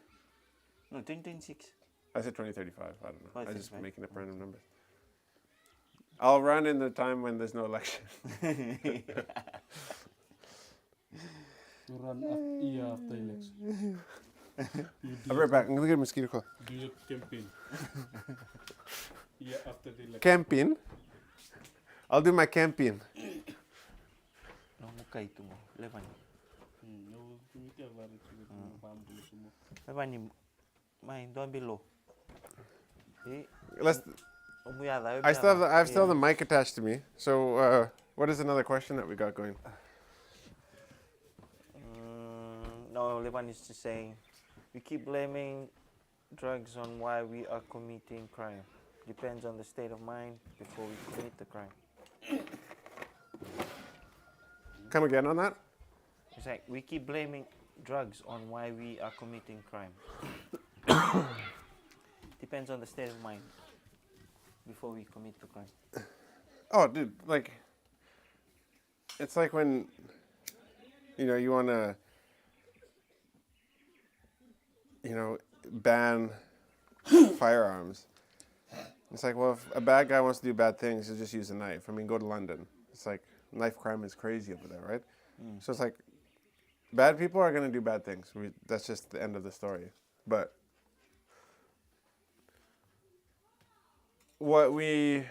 No, 2026. I said 2035. I don't know. I was just 2035. making up random numbers. I'll run in the time when there's no election. You run year after election. I'll be right back. I'm going to get a mosquito coil. Do your campaign. Year after the election. Camping? I'll do my camping. No, mukha itu mo. Levan. Levan ni main doon below. Let's. I still have the mic attached to me. So, what is another question that we got going? No, Levan is just saying, we keep blaming drugs on why we are committing crime. Depends on the state of mind before we commit the crime. Come again on that? It's like we keep blaming drugs on why we are committing crime. Depends on the state of mind before we commit the crime. Oh, dude, like, it's like when, you want to, ban firearms. It's like, well, if a bad guy wants to do bad things, he'll just use a knife. I mean, go to London. It's like, knife crime is crazy over there, right? So it's like bad people are gonna do bad things. That's just the end of the story. But what we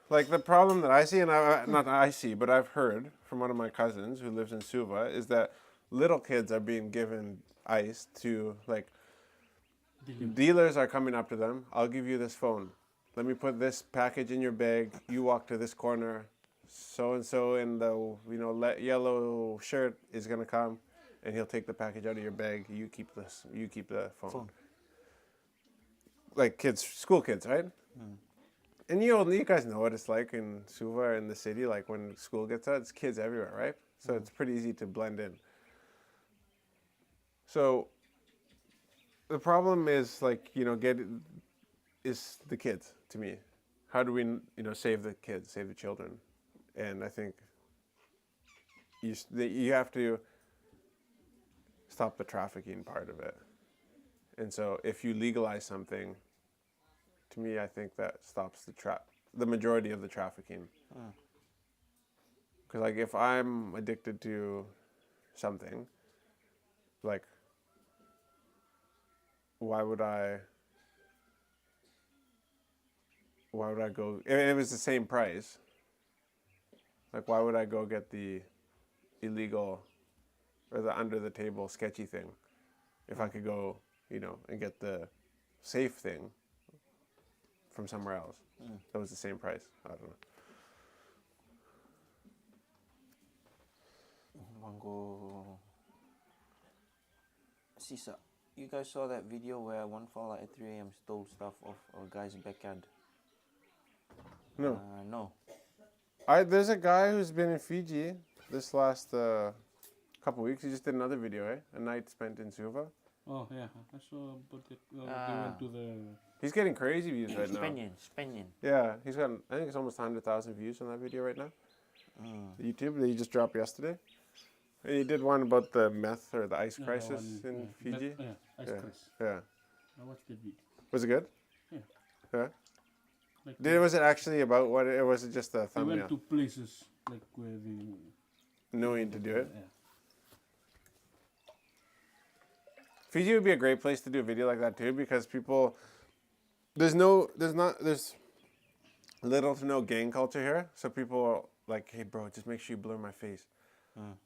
like the problem that I see, and not I see, but I've heard from one of my cousins who lives in Suva, is that little kids are being given ice to like dealers are coming up to them. I'll give you this phone. Let me put this package in your bag. You walk to this corner. So and so in the yellow shirt is gonna come, and he'll take the package out of your bag. You keep this. You keep the phone. Like kids, school kids, right? And you guys know what it's like in Suva in the city. Like when school gets out, it's kids everywhere, right? So it's pretty easy to blend in. So the problem is like is the kids to me. How do we save the kids, save the children? And I think you have to stop the trafficking part of it. And so if you legalize something, to me, I think that stops the majority of the trafficking. Because like if I'm addicted to something, like why would I go, if it was the same price, like why would I go get the illegal or the under the table sketchy thing if I could go, and get the safe thing from somewhere else that was the same price? I don't know. Mango. Sisa, you guys saw that video where one fella at 3 a.m. stole stuff off a guy's backyard? No. No. There's a guy who's been in Fiji this last couple weeks. He just did another video, a night spent in Suva. Oh yeah, I saw. But they went to the. He's getting crazy views right now. Spanian. Yeah, he's got, I think it's almost 100,000 views on that video right now. YouTube that he just dropped yesterday. He did one about the meth or the ice crisis in Fiji. Ice crisis. Yeah. I watched that video. Was it good? Yeah. Yeah. Like Was it actually about what? Or was it just a they thumbnail? went to places like where the. Knowing to do it. Yeah. Fiji would be a great place to do a video like that too, because people, there's little to no gang culture here. So people are like, hey bro, just make sure you blur my face.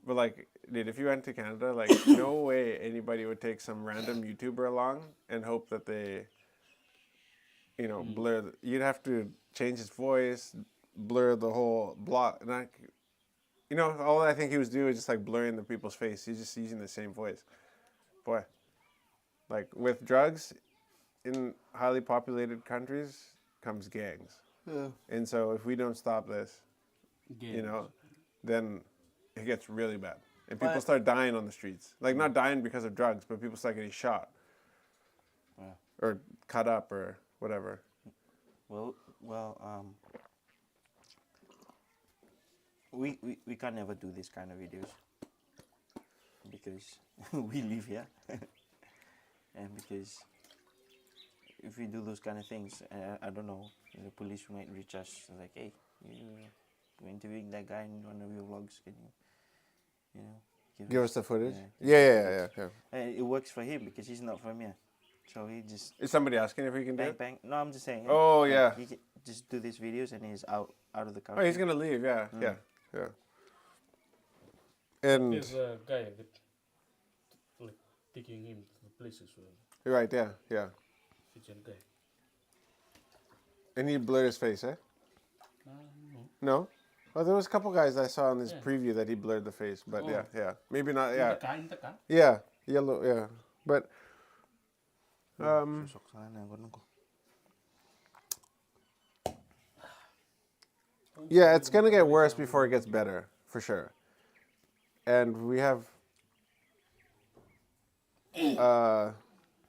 But like, dude, if you went to Canada, like no way anybody would take some random YouTuber along and hope that they, blur. You'd have to change his voice, blur the whole block. And all I think he was doing was just like blurring the people's face. He's just using the same voice. Boy, like with drugs in highly populated countries comes gangs. Yeah. And so if we don't stop this, then it gets really bad. And people start dying on the streets. Like not dying because of drugs, but people start getting shot. Or cut up or whatever. We can never do this kind of videos because we live here. And because if we do those kind of things, I don't know, the police might reach us like, hey, you're interviewing that guy in one of your vlogs, can you, Give us the footage? Yeah. Yeah. And it works for him because he's not from here. So he just... Is somebody asking if we can do it? Bang. No, I'm just saying. Oh, yeah. He can just do these videos and he's out of the Oh, country. he's going to leave, yeah. And... There's a guy that like taking him to the places where Right, yeah. Fijian guy. And he blurred his face, eh? No. No? Well, there was a couple guys I saw in this preview that he blurred the face, but yeah. Maybe not, yeah. In the car? Yeah, yellow, yeah. But, yeah, it's going to get worse before it gets better, for sure. And we have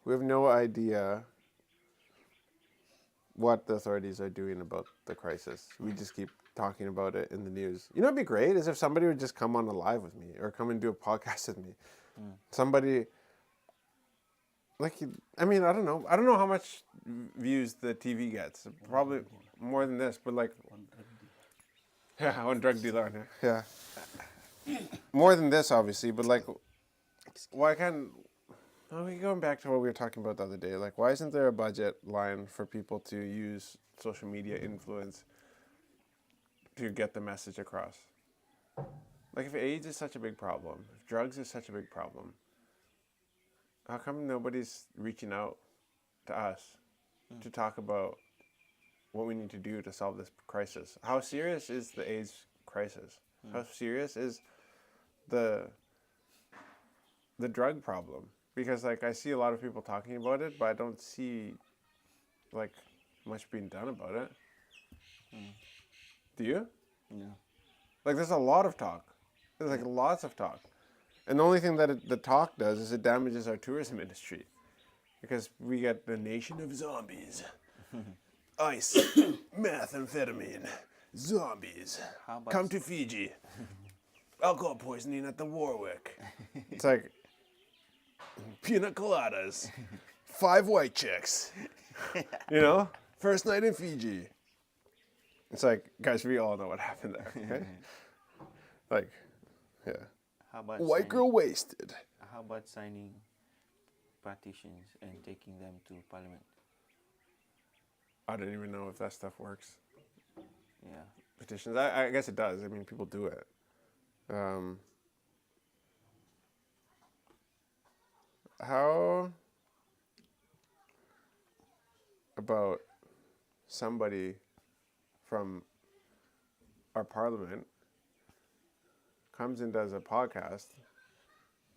no idea what the authorities are doing about the crisis. We just keep talking about it in the news. It'd be great is if somebody would just come on a live with me or come and do a podcast with me. Somebody, like, I don't know. I don't know how much views the TV gets. Probably more than this, but like, Yeah, one drug dealer on here. Yeah. More than this, obviously, but like, why can't? Well, we're going back to what we were talking about the other day. Like, why isn't there a budget line for people to use social media influence to get the message across? Like, if AIDS is such a big problem, if drugs is such a big problem, how come nobody's reaching out to us to talk about what we need to do to solve this crisis? How serious is the AIDS crisis? How serious is the drug problem? Because like I see a lot of people talking about it, but I don't see like much being done about it. Do you? No. Like there's a lot of talk. There's like lots of talk. And the only thing that the talk does is it damages our tourism industry. Because we get the nation of zombies. Ice, methamphetamine, zombies. How about Come to Fiji. Alcohol poisoning at the Warwick. It's like pina coladas. 5 white chicks. You know? First night in Fiji. It's like, guys, we all know what happened there. Okay? Like, yeah. how about White signing, girl wasted. how about signing petitions and taking them to parliament? I don't even know if that stuff works. Yeah. Petitions. I guess it does. I mean, people do it. How about somebody from our parliament comes and does a podcast,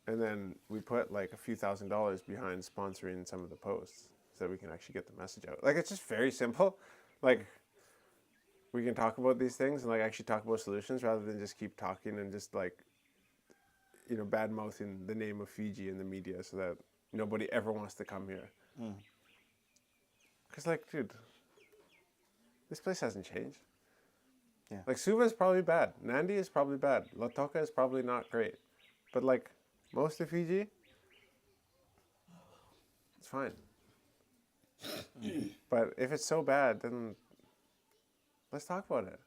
and then we put like a few $1,000s behind sponsoring some of the posts so that we can actually get the message out. Like, it's just very simple. Like, we can talk about these things and like actually talk about solutions rather than just keep talking and just like, you know, bad mouthing the name of Fiji in the media so that nobody ever wants to come here. Because like, dude, this place hasn't changed. Yeah. Like, Suva is probably bad. Nandi is probably bad. Lautoka is probably not great. But like, most of Fiji, it's fine. But if it's so bad, then let's talk about it.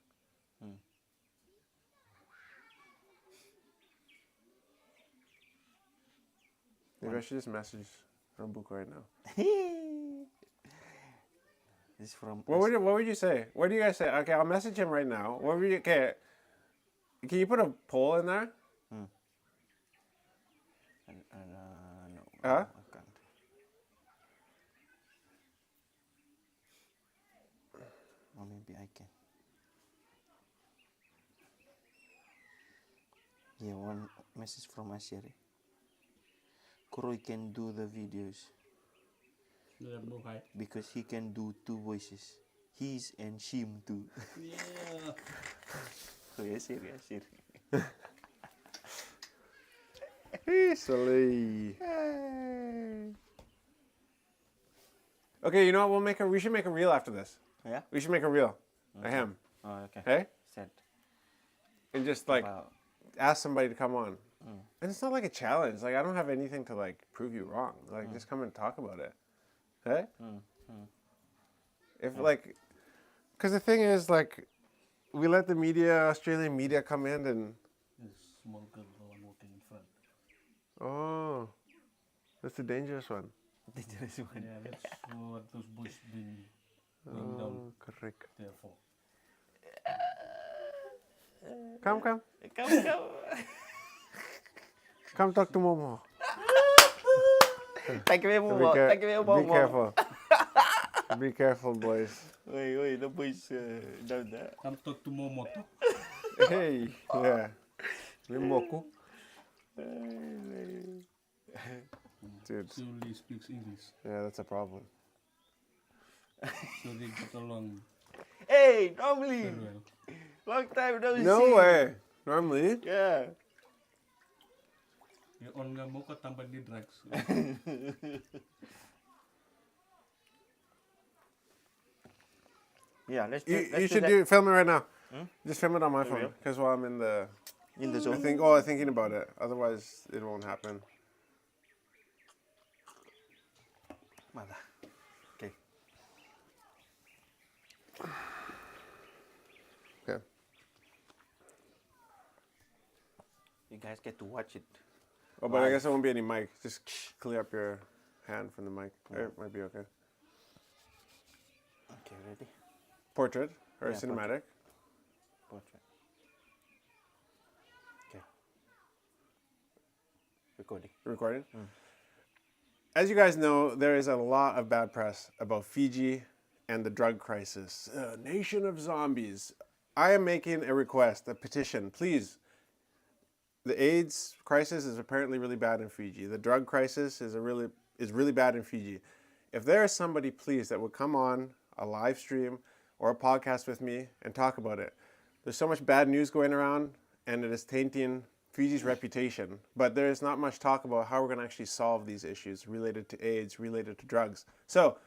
Maybe I should just message Rambuko right now. This is from What would you say? What do you guys say? Okay, I'll message him right now. What would you? Okay, can you put a poll in there? no, Huh? I can't. Or maybe I can. Yeah, one message from Asheri. Koroi can do the videos because he can do 2 voices. His and Shim too. Yeah. Oh, yeah, serious. Easily. Okay, you know what? We should make a reel after this. Yeah? We should make a reel. A him. Oh, okay. Hey? Said And just like about ask somebody to come on. And it's not like a challenge. Like, I don't have anything to like prove you wrong. Like, just come and talk about it. Hey? If like, because the thing is, like, we let the media, Australian media, come in and This small girl, the one walking in front. oh, that's the dangerous one. dangerous one. Yeah, that's what those boys being down Oh, correct. there for. Come. Come. Come talk to Momo. Thank you, Momo. Thank you, Momo. Be careful. Be careful, boys. Wait, the boys down there. Come talk to Momo too. Hey, yeah. Mimoku. Dude, She only speaks English, yeah, that's a problem. so they get along Hey, normally, very well. long time no see. No way. Normally. Yeah. Yung on nga mo ko tambah di drugs. Yeah, let's do, You, let's you do should that. film it right now. Hmm? Just film it on my For phone. real? Because while I'm in the In the zone. thinking about it. Otherwise, it won't happen. Mala. Okay. Okay. guys get to watch it. Oh, but I guess Live. there won't be any mic. Just clear up your hand from the mic. It might be okay. Okay, ready? Portrait or Yeah, cinematic? Portrait. Okay. Recording. Recording. As you guys know, there is a lot of bad press about Fiji and the drug crisis. Nation of zombies. I am making a request, a petition. Please. The AIDS crisis is apparently really bad in Fiji. The drug crisis is really bad in Fiji. If there is somebody, please, that would come on a live stream or a podcast with me and talk about it. There's so much bad news going around, and it is tainting Fiji's reputation. But there is not much talk about how we're going to actually solve these issues related to AIDS, related to drugs. So,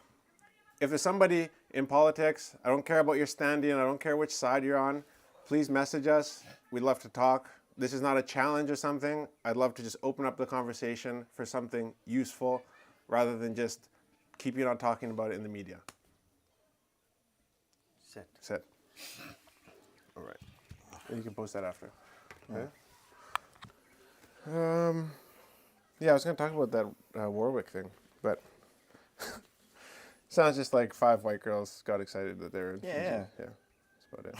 if there's somebody in politics, I don't care about your standing, I don't care which side you're on, please message us. We'd love to talk. This is not a challenge or something. I'd love to just open up the conversation for something useful rather than just keeping on talking about it in the media. Set. All right. And you can post that after. Okay. Yeah, I was going to talk about that Warwick thing, but sounds just like 5 white girls got excited that they're in Fiji. Yeah. Yeah, that's about it.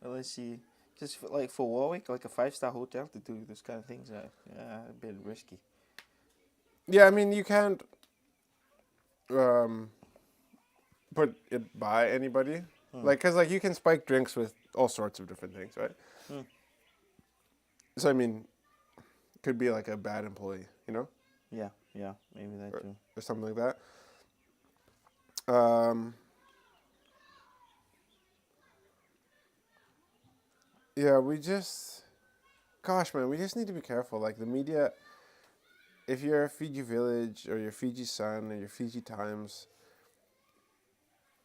Well, let's see. Just for Warwick, like a 5-star hotel to do this kind of things, a bit risky. Yeah, I mean, you can't put it by anybody. Because you can spike drinks with all sorts of different things, right? So, I mean, could be like a bad employee, you know? Yeah, maybe that too. Or something like that. Yeah, we just need to be careful. Like the media, if you're a Fiji Village or your Fiji Sun or your Fiji Times,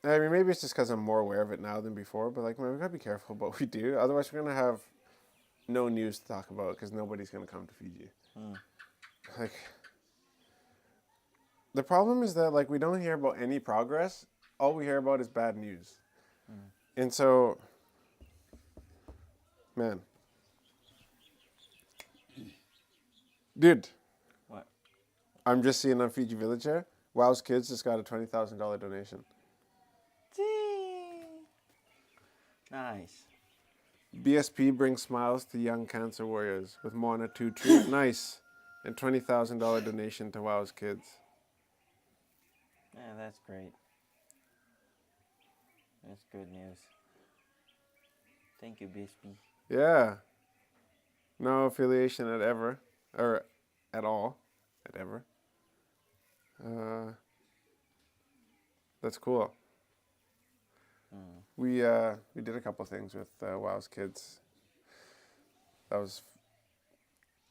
I mean, maybe it's just because I'm more aware of it now than before, but like, man, we gotta be careful what we do. Otherwise, we're gonna have no news to talk about because nobody's gonna come to Fiji. Like, the problem is that like we don't hear about any progress. All we hear about is bad news, and so, man, dude, What? I'm just seeing on Fiji Village here. Wow's Kids just got a $20,000 donation. Nice. BSP brings smiles to young cancer warriors with Moana 2 treat. Nice. And $20,000 donation to Wow's Kids. Yeah, that's great. That's good news. Thank you, BSP. Yeah. No affiliation at all. That's cool. We did a couple things with Wow's Kids.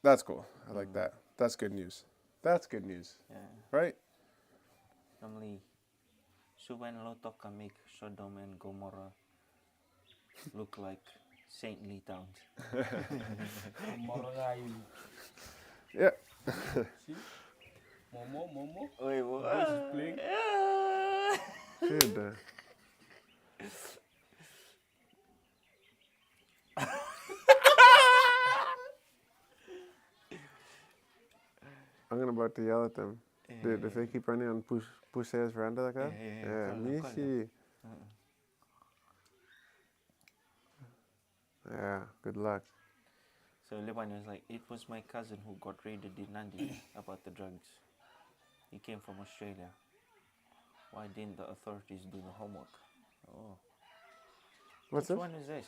That's cool. I like that. That's good news. Yeah. Right? Normally, Suban Loto can make Sodom and Gomorrah look like saintly towns. Yeah. See? Momo. Wait, Voice is playing. Dude. I'm about to yell at them. Dude, if they keep running on Pusey's veranda like that? Yeah, Mishi. Yeah, good luck. So Levan was like, it was my cousin who got raided in Nandi about the drugs. He came from Australia. Why didn't the authorities do the homework? Oh. What's Which this? one is this?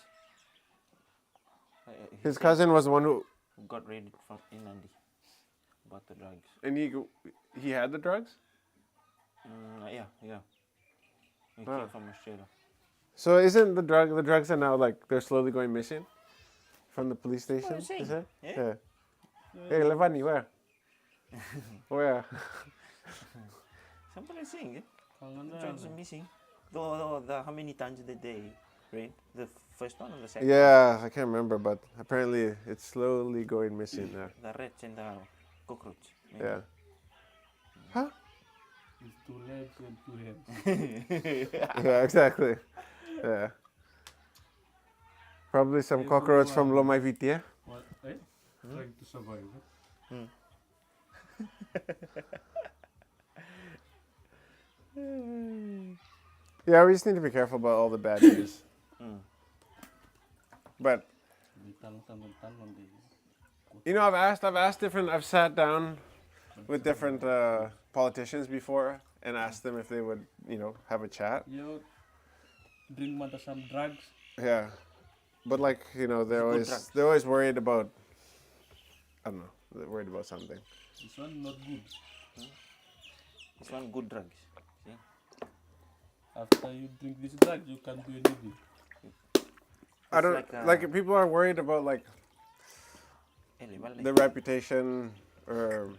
He His said cousin was the one who got raided from in Nandi about the drugs. and he had the drugs? Yeah. He Ah. came from Australia. So isn't the drugs are now like they're slowly going missing from the police what station? I'm saying. Is it? Yeah. Hey, Levani, where? Where? Somebody's saying it. Drugs are missing. How many times did they raid? The first one or the second? Yeah, I can't remember, but apparently it's slowly going missing now. The rats and the cockroach. maybe. Yeah. Huh? It's 2 legs and 2 hands. Yeah, exactly. Yeah. Probably some Everyone. cockroach from Lomai Vitia. What? Eh? Trying to survive. Huh? Yeah, we just need to be careful about all the bad news. But you know, I've sat down with different politicians before and asked them if they would, you know, have a chat. You drink some drugs. Yeah, but like, you know, Good drugs. they're always worried about, I don't know, they're worried about something. This one not good. This one good drugs. See? After you drink this drug, you can't do anything. I don't like, like people are worried about like their reputation or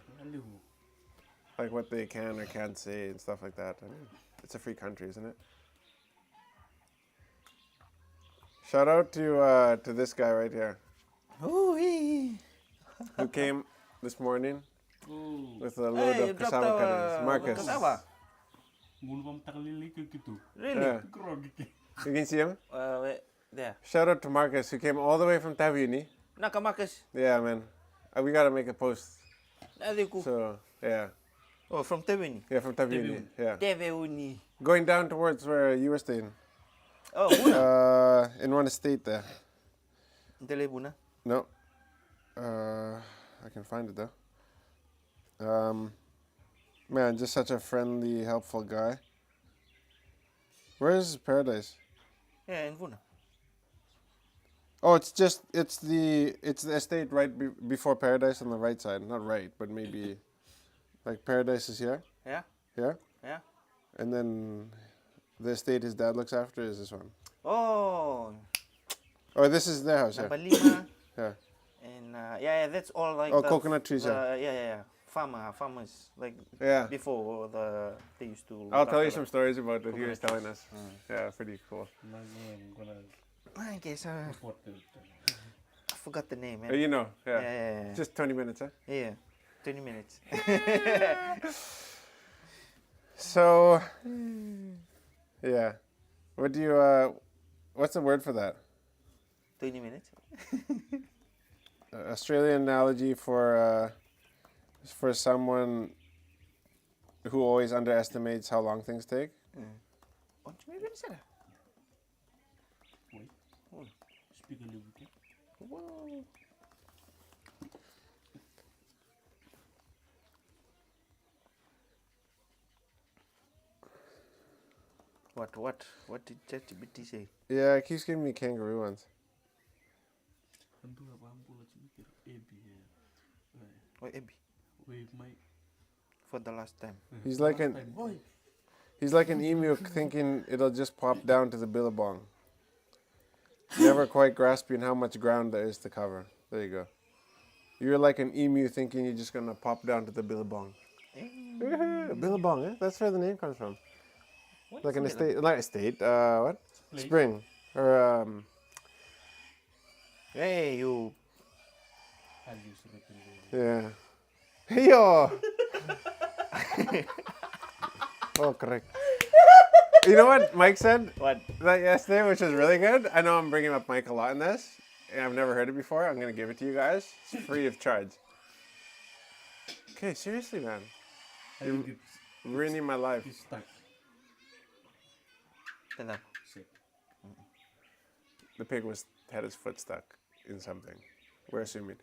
like what they can or can't say and stuff like that. I mean, it's a free country, isn't it? Shout out to this guy right here Ooh-wee. who came this morning Oh, with a load Hey, of you dropped cassava our, cuttings. Marcus. Cassava. mulbam takalili ke gitu. Really? Yeah. Krog gitu. You can see him? Wait, there. Shout out to Marcus who came all the way from Tavuni. Nakamakas. Yeah, man. We gotta make a post. Nadiku. So, yeah. Oh, from Tevini. Yeah, from Tavuni. Yeah. Teveuni. Going down towards where you were staying. Oh, Buna. In one estate there. Telebuna. No. I can find it though. Man, just such a friendly, helpful guy. Where is Paradise? Yeah, in Buna. Oh, it's the estate right before Paradise on the right side. Not right, but maybe like Paradise is here. Yeah? Here. Yeah? And then the estate his dad looks after is this one. Oh, Oh, this is their house, yeah. Nabalima. Yeah. And yeah, that's all like Oh, the, coconut trees, yeah. Farmers like Yeah. before they used to. look I'll tell you after some stories about what he coconut was telling trees. us. Yeah, pretty cool. Now I'm gonna I guess report it. I forgot the name. Oh, Man. you know, yeah. Yeah. Just 20 minutes, huh? Yeah, 20 minutes. So, yeah. What do you, what's the word for that? 20 minutes. Australian analogy for someone who always underestimates how long things take. Onde me será? Speak a little bit. What did ChatGPT say? Yeah, it keeps giving me kangaroo ones. Oh, Abby, Wait, my for the last time. He's like an emu thinking it'll just pop down to the billabong. Never quite grasping how much ground there is to cover. There you go. You're like an emu thinking you're just gonna pop down to the billabong. Billabong, eh? That's where the name comes from. Like an estate, not estate. What? Spring or Hey, you. yeah. Yo. Oh, correct. You know what Mike said? What? That yesterday, which was really good. I know I'm bringing up Mike a lot in this, and I've never heard it before. I'm gonna give it to you guys. It's free of charge. Okay, seriously, man. You're ruining my life. He's stuck. Tenang. Sick. The pig had his foot stuck in something. We're assuming.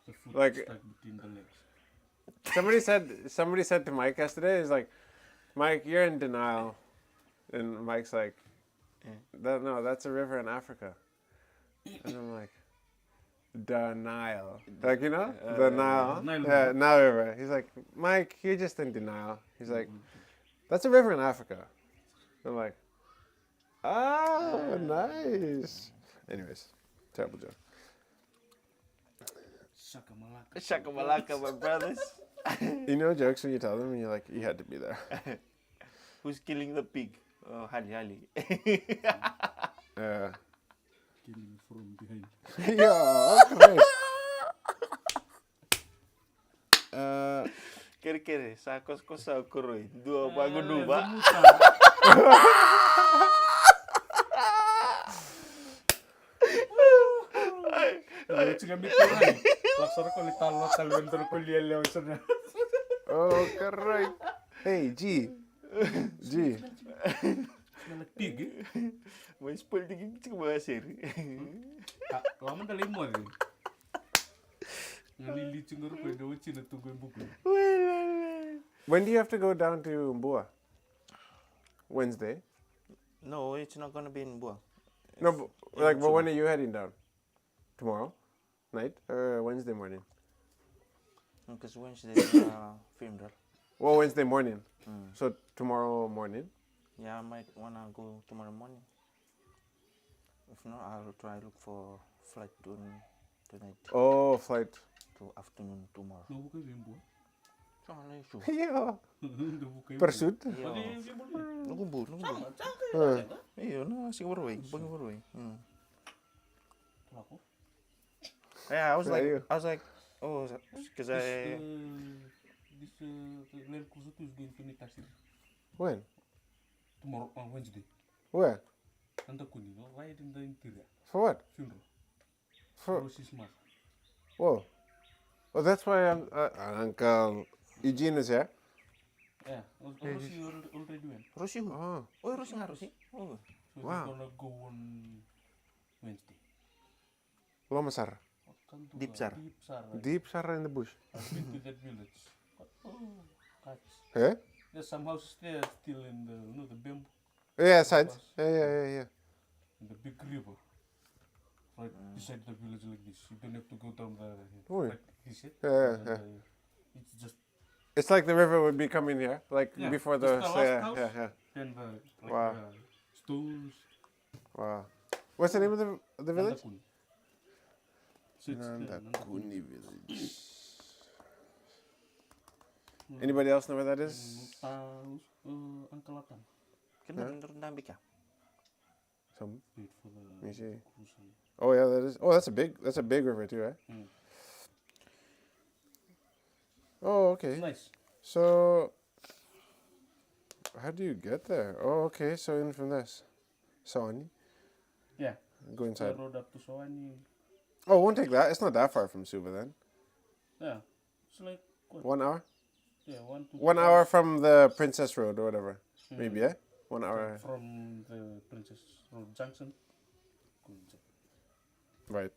The foot Like- stuck between the legs. Somebody said to Mike yesterday, he's like, Mike, you're in denial. And Mike's like, no, that's a river in Africa. And I'm like, denial. Like, you know? The Nile. Nile Yeah, River. Nile River. He's like, Mike, you're just in denial. He's like, that's a river in Africa. I'm like, oh, nice. Anyways, terrible joke. Shakamalaka. Shakamalaka, my brothers. You know jokes when you tell them and you're like, you had to be there. Who's killing the pig? Oh, Hali. Yeah. Killing from behind. Yeah, okay. Kere-kere, sa kos-kosa kuroy. Dua bago duba. cuma mikiran. Laksana ko litalo talwento ko lialaw sana. Oh, correct. Hey, G. G. Smell like pig. May spoil tingin ka ba, sir? Lama dali mo rin. Nalilit yung garo pwede wachin na tugoy buko. When do you have to go down to Mbua? Wednesday? No, it's not gonna be in Bua. No, but when are you heading down? Tomorrow night or Wednesday morning? Because Wednesday is funeral. Well, Wednesday morning. So tomorrow morning. Yeah, I might wanna go tomorrow morning. If not, I'll try look for flight tonight Oh, flight. to afternoon tomorrow. No buka bimbo. Soalnya itu. Yeah. No buka. Pursuit. Iya. Nunggu. Uh, Iya, no, sing berway, bang berway. Aku. Yeah, I was like, Yeah, oh, because I. This Land Cruiser 2 is going to need taxi when? tomorrow on Wednesday. Where? And the Kuni, right in the interior. For what? Funeral. For Rosie's mass. whoa. Oh, that's why Uncle Eugene is here. Yeah, Rosie already went. Rosie who? Oh, Oh, Rosie nggak Rosie? Oh, So Wow. he's gonna go on Wednesday. Lomasar. Deep Sar. Deep Sar. Right? Deep Sarah in the bush. I've been to that village. Oh, cats. Eh? There's some houses there still in the, the bamboo, Yeah, sides. Yeah. in the big river. Right beside the village like this. You don't have to go down the, Oh, like he said. Yeah. It's just, It's like the river would be coming here, like Yeah, before just the. the last house. Yeah. then the, like Wow. the stones. Wow. What's the name of the village? Nandakuni. So it's there, Nandakuni village. Anybody else know where that is? Uncle Atan. Kenapa rendang bika? Some. Wait for the Let me see. cruise. Oh yeah, that is. Oh, that's a big river too, right? Mm. Oh, It's okay. nice. So, how do you get there? Oh, okay. So in from this, Sawani, Yeah. go The inside. road up to Sawani. Oh, it won't take that. It's not that far from Suva then. Yeah. It's like, what? 1 hour. Yeah, 1 to 1 2 hour hours. from the Princess Road or whatever. Mm. Maybe, yeah? 1 hour. From the Princess Road Junction. Right.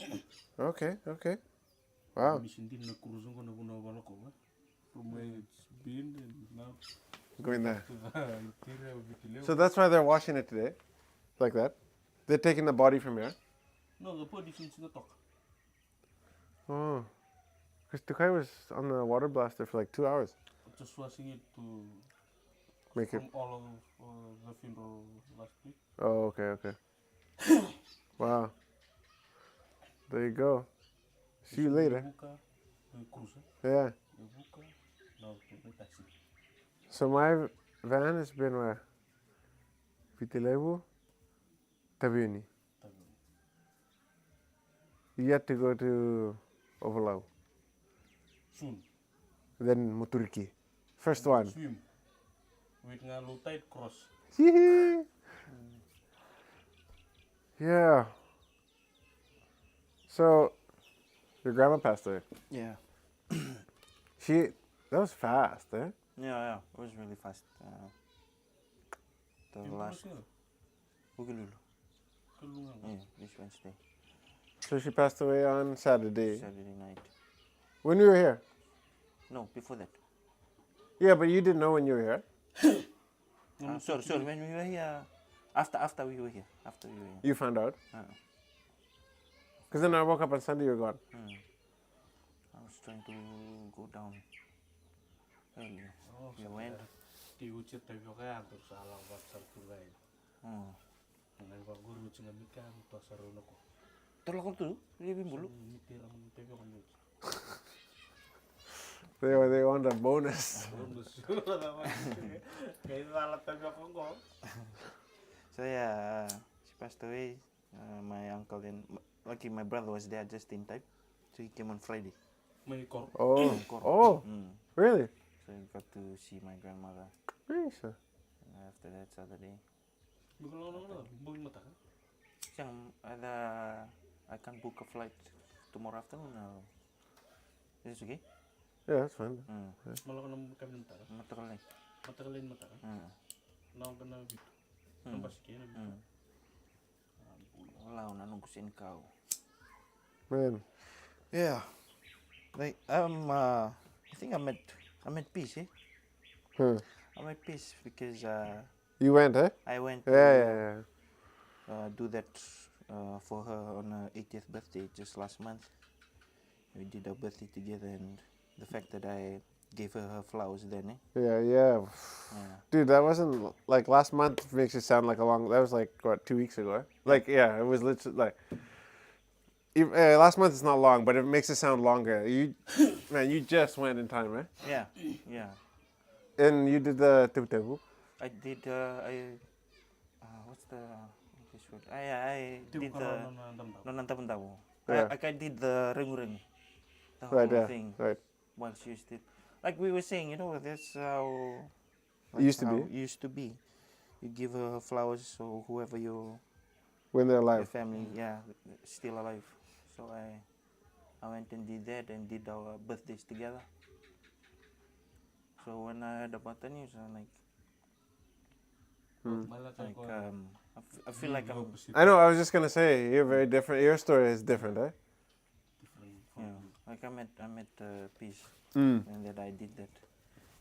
Okay. Wow. Mission din na cruise ko na bunawala ko. From where it's been and now Going there. to the interior of Vitileo. So that's why they're washing it today. Like that. They're taking the body from here. No, the body since the talk. Oh. Because Tukai was on the water blaster for like 2 hours. Just washing it to Make it. from all of the funeral last week. Oh, okay. Wow. There you go. See you later. Buka, the cruiser. Yeah. The buka. Now to the taxi. So my van has been where? Vitilevu, Tabiuni. Yet to go to Overlau. Soon. Then Muturiki. First one. Swim. With nga low tide cross. Yeah. So, your grandma passed away. Yeah. That was fast, eh? Yeah. It was really fast. The last. Bugilulu. Yeah, this Wednesday, So she passed away on Saturday. Saturday night. When we were here. No, before that. Yeah, but you didn't know when you were here. Sorry. When we were here, after we were here, You found out. Uh, Because then I woke up on Sunday, you were gone. I was trying to go down earlier. Oh, You went. Ti ucit tayo kaya to sa alang WhatsApp ko guys. Ang guru cina mika to sa rono ko. Tolak ko tuh, dia bimbulu. Mitira mo tayo ko nyo. They want a bonus. Kaya salat tayo ko ko. So yeah, she passed away. My uncle and lucky my brother was there just in time, so he came on Friday. May kor. Oh, really? So I got to see my grandmother. Nice. And after that Saturday, Bukan lo, bukan mata kan? I can book a flight tomorrow afternoon. Is it okay? Yeah, that's fine. Malah kena kami ntar. Matagal na. Matagalin mata. Naon ka na bito. Nang basiki na bito. Wala, nanunggusin ka. Man. Yeah. Like, I think I'm at peace, eh? Huh. I'm at peace because You went, eh? I went Yeah. do that for her on her 80th birthday just last month. We did our birthday together, and the fact that I gave her flowers then, eh? Yeah. Dude, that wasn't like last month. Makes it sound like a long. That was like what, 2 weeks ago. Eh? Like it was literally like. Last month is not long, but it makes it sound longer. You just went in time, right? Yeah. And you did the tubu. I did. What's the English word? I did the nonantapantabo. Yeah. I did the rengu-rengu. The Right, whole yeah, thing. right. While she used it, like we were saying, that's how It used to how be. it used to be. You give her flowers, or whoever your When they're alive. family, still alive. So I went and did that and did our birthdays together. So when I heard about the news, I'm like, I feel like I'm, I know. I was just gonna say you're very different. Your story is different, eh? like I'm at peace, Mm. and that I did that.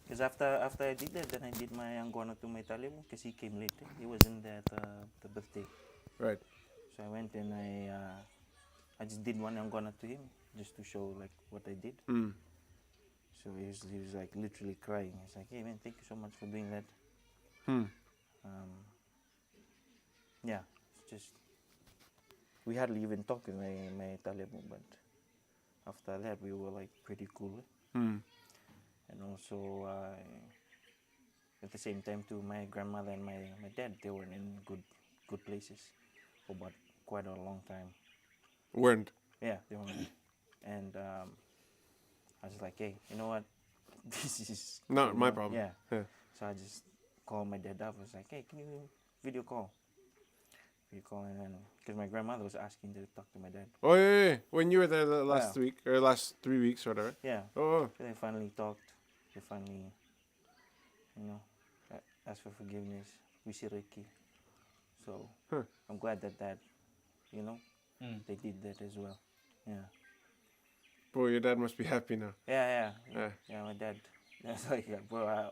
Because after I did that, then I did my Angona to my Talib, because he came late. He wasn't there at the birthday. Right. So I went and I just did one Angona to him, just to show like what I did. Mm. So he was like literally crying. He's like, "Hey man, thank you so much for doing that." Hmm. Yeah, it's just we hardly even talked in my Talib, but after that we were like pretty cool. Hmm. And also at the same time too, my grandmother and my dad, they were in good places for about quite a long time. Weren't. Yeah, they weren't. And I was like, hey, you know what? This is Not my problem. Yeah. Yeah. So I just called my dad up. I was like, hey, can you video call? And then, because my grandmother was asking to talk to my dad. Oh yeah. When you were there the last week or last 3 weeks or whatever. Yeah. Oh. So they finally talked. They finally, asked for forgiveness. We see Ricky. So I'm glad that they did that as well. Yeah. Boy, your dad must be happy now. Yeah, my dad. That's like, bro,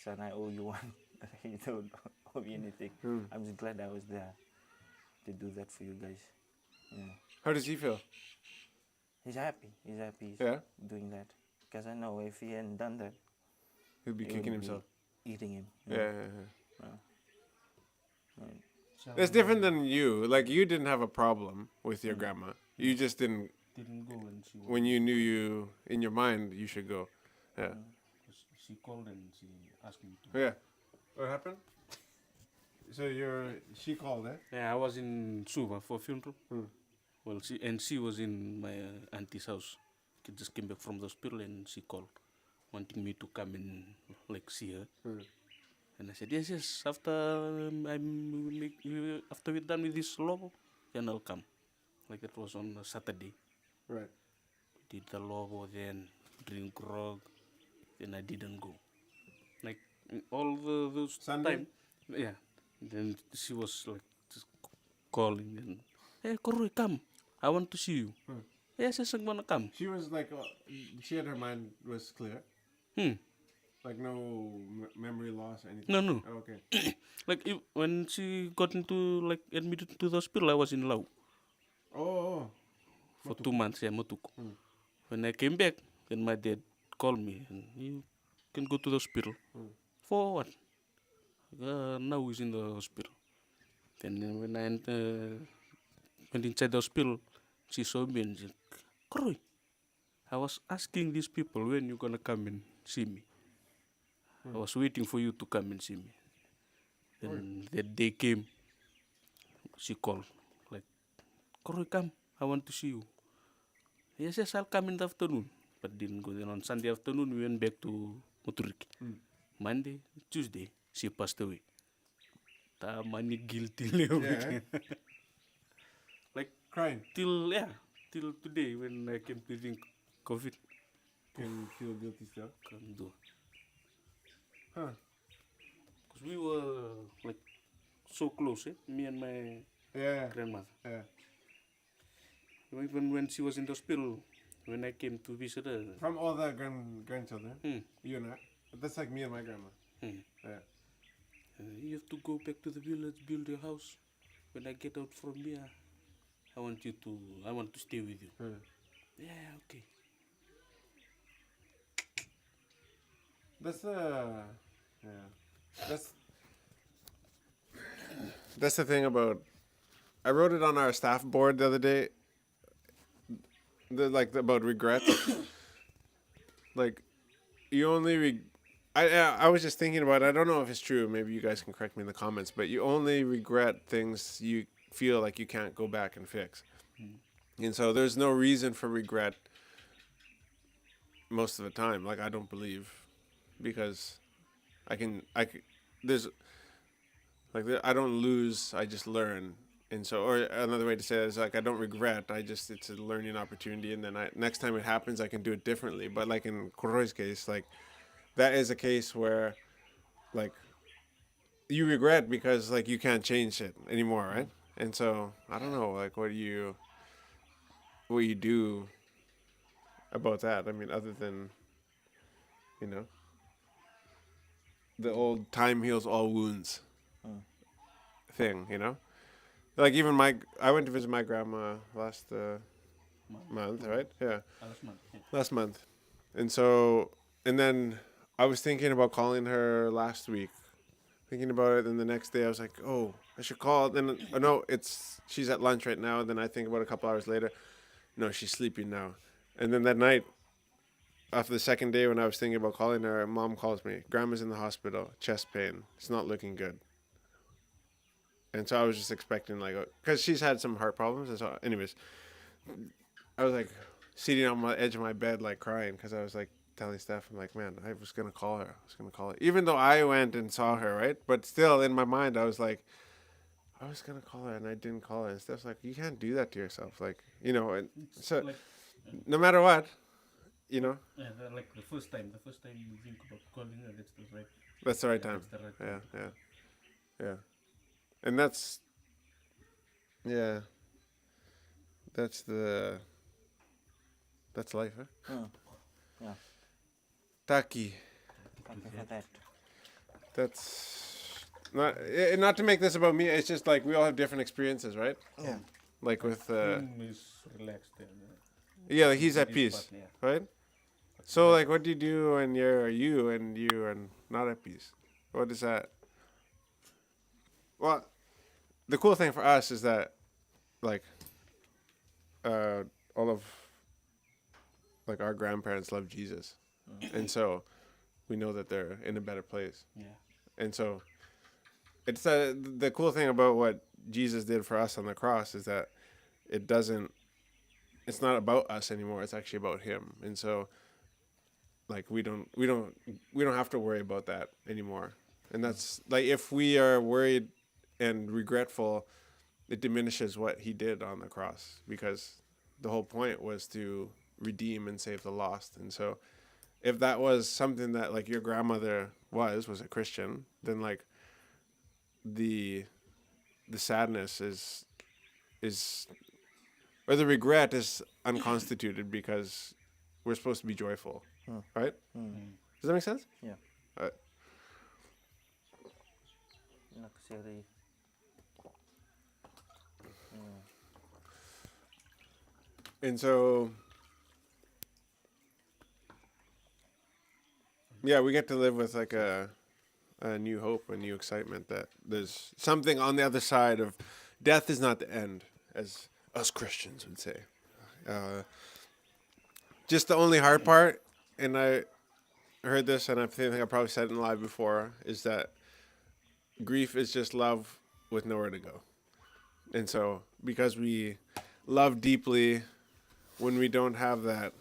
son, I owe you one. You don't owe me anything. I'm just glad I was there to do that for you guys. Yeah. How does he feel? He's happy. He's doing that. Because I know if he hadn't done that, He'd be kicking himself. Eating him. Yeah. Right. It's different than you. Like you didn't have a problem with your grandma. You just didn't Didn't go and she when you knew you in your mind you should go. Yeah. She called and she asked me to. Yeah. What happened? So she called, eh? Yeah, I was in Suva for funeral. Well, she was in my auntie's house. She just came back from the hospital and she called, wanting me to come and like see her. And I said yes. After after we're done with this lobo, then I'll come. Like that was on a Saturday. Right. Did the lobo, then drink grog, then I didn't go. Like all those Sunday? time, yeah. Then she was like just calling and, hey Koroi, come, I want to see you. Yes, I'm gonna come. She was like, she had her mind was clear. Like no memory loss or anything. No. Oh, okay. Like when she got into like admitted to the hospital, I was in Lau Oh. for 2 months. Yeah, Motuku. When I came back, then my dad called me and you can go to the hospital. For what? Now he's in the hospital. Then when I went inside the hospital, she saw me and said, Koroi, I was asking these people when you're gonna come and see me. I was waiting for you to come and see me. Then that day came, she called, like, Koroi, come, I want to see you. Yes, I'll come in the afternoon. But didn't go. Then on Sunday afternoon, we went back to Moturiki. Monday, Tuesday, she passed away. Money guilty. Yeah. Like, Crying. till, till today when I came to drink COVID, Can feel guilty still. can't do. Huh. Because we were like so close, me and my Yeah. grandmother. Yeah. Even when she was in the hospital, when I came to visit her, From all the grandchildren, hmm, you and I. That's like me and my grandma. hmm, Yeah. you have to go back to the village, build your house. When I get out from here, I want to stay with you. Hmm. Yeah, okay. That's that's the thing about. I wrote it on our staff board the other day. About regret. Like, you only I was just thinking about it. I don't know if it's true. Maybe you guys can correct me in the comments. But you only regret things you feel like you can't go back and fix. And so there's no reason for regret most of the time. Like, I don't believe, because there's like I don't lose. I just learn. And so, or another way to say it is like, I don't regret. It's a learning opportunity. And then next time it happens, I can do it differently. But like in Koroi's case, like, that is a case where, like, you regret because, like, you can't change it anymore, right? And so, I don't know, like, what you do about that. I mean, other than, the old time heals all wounds thing, Like, even I went to visit my grandma last month, right? Yeah. Last month. Yeah. Last month. And then I was thinking about calling her last week. Thinking about it, and the next day I was like, oh, I should call. Then, oh no, she's at lunch right now. Then I think about it a couple hours later. No, she's sleeping now. And then that night, after the second day when I was thinking about calling her, Mom calls me. Grandma's in the hospital, chest pain. It's not looking good. And so I was just expecting, like, because she's had some heart problems. And so, anyways, I was like sitting on the edge of my bed, like, crying, because I was like telling Steph, I'm like, man, I was gonna call her. Even though I went and saw her, right? But still, in my mind, I was like, I was gonna call her, and I didn't call her. And Steph's like, you can't do that to yourself, like, And so, Like, no matter what, yeah, like the first time you think about calling her, that's the right. that's the right time. That's the right time. Yeah. And that's life, huh? Yeah. Taki. Thank you for that. That's not to make this about me. It's just like we all have different experiences, right? Yeah. Like with Him is relaxed and like he's at his peace, part, right? So like, what do you do when you are not at peace? What is that? Well, the cool thing for us is that, like, all of, like, our grandparents love Jesus, and so we know that they're in a better place. Yeah. And so it's the cool thing about what Jesus did for us on the cross is that it's not about us anymore. It's actually about him. And so, like, we don't have to worry about that anymore. And that's like, if we are worried and regretful, it diminishes what he did on the cross, because the whole point was to redeem and save the lost. And so if that was something that, like, your grandmother was a Christian, then, like, the sadness is or the regret is unconstituted, because we're supposed to be joyful, right? Does that make sense? Yeah. Alright. Luxury. And so, yeah, we get to live with, like, a new hope, a new excitement that there's something on the other side of death. Is not the end, as us Christians would say. Just the only hard part, and I heard this, and I think I probably said it in live before, is that grief is just love with nowhere to go. And so, because we love deeply, when we don't have that,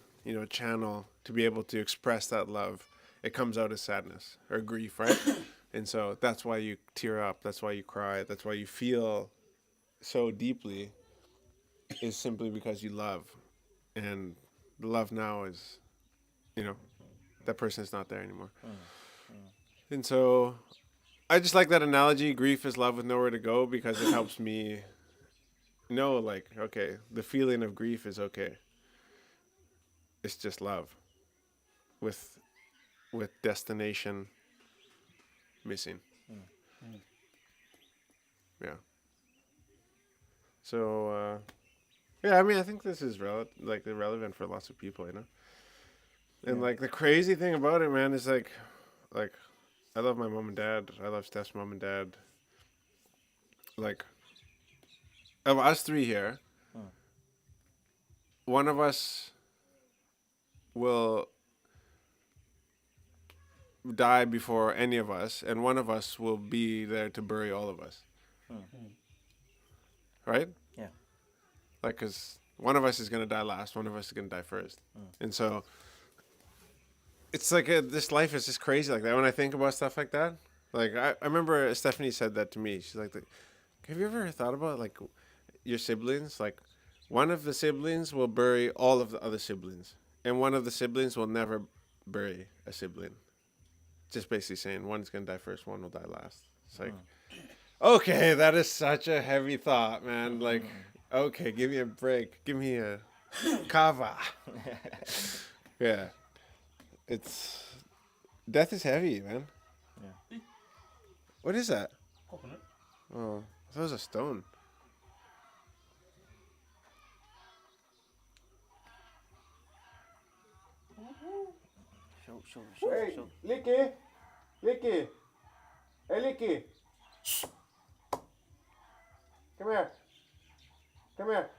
channel to be able to express that love, it comes out as sadness or grief, right? And so that's why you tear up. That's why you cry. That's why you feel so deeply, is simply because you love. and the love now is, that person is not there anymore. And so I just like that analogy. Grief is love with nowhere to go, because it helps me know, like, okay, the feeling of grief is okay. It's just love with destination missing. Yeah. So I mean, I think this is relevant for lots of people, And like the crazy thing about it, man, is like I love my mom and dad. I love Steph's mom and dad. Like, of us three here, one of us will die before any of us, and one of us will be there to bury all of us. Right? Yeah. Like, because one of us is going to die last, one of us is going to die first. And so it's like this life is just crazy like that. When I think about stuff like that, like I remember Stephanie said that to me. She's like, have you ever thought about like your siblings? Like, one of the siblings will bury all of the other siblings, and one of the siblings will never bury a sibling. Just basically saying one's going to die first, one will die last. It's like, okay, that is such a heavy thought, man. Like, okay, give me a break. Give me a kava. Yeah. Death is heavy, man. Yeah. What is that? Coconut. Oh, that was a stone. Show. Licky! Licky! Hey, Licky! Come here. Come here.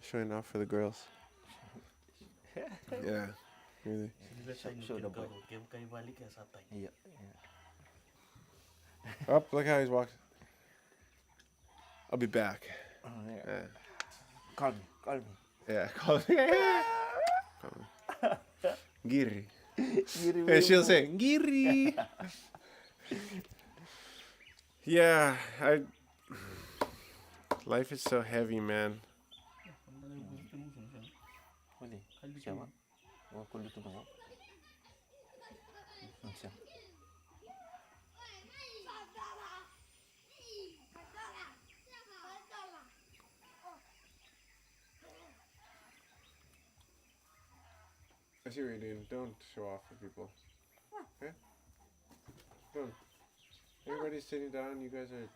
Showing off for the girls. Yeah, really. Show the boy. Yeah. Up, look how he's walking. I'll be back. Oh, yeah. Yeah. Call me. Yeah, call me. Call me. Giri. And she'll say, Giri. Yeah, life is so heavy, man. Boleh. Siapa? Aku dulu tunggu. Siap. I see what you're doing. Don't show off for people. Okay? Don't. Everybody's sitting down. You guys are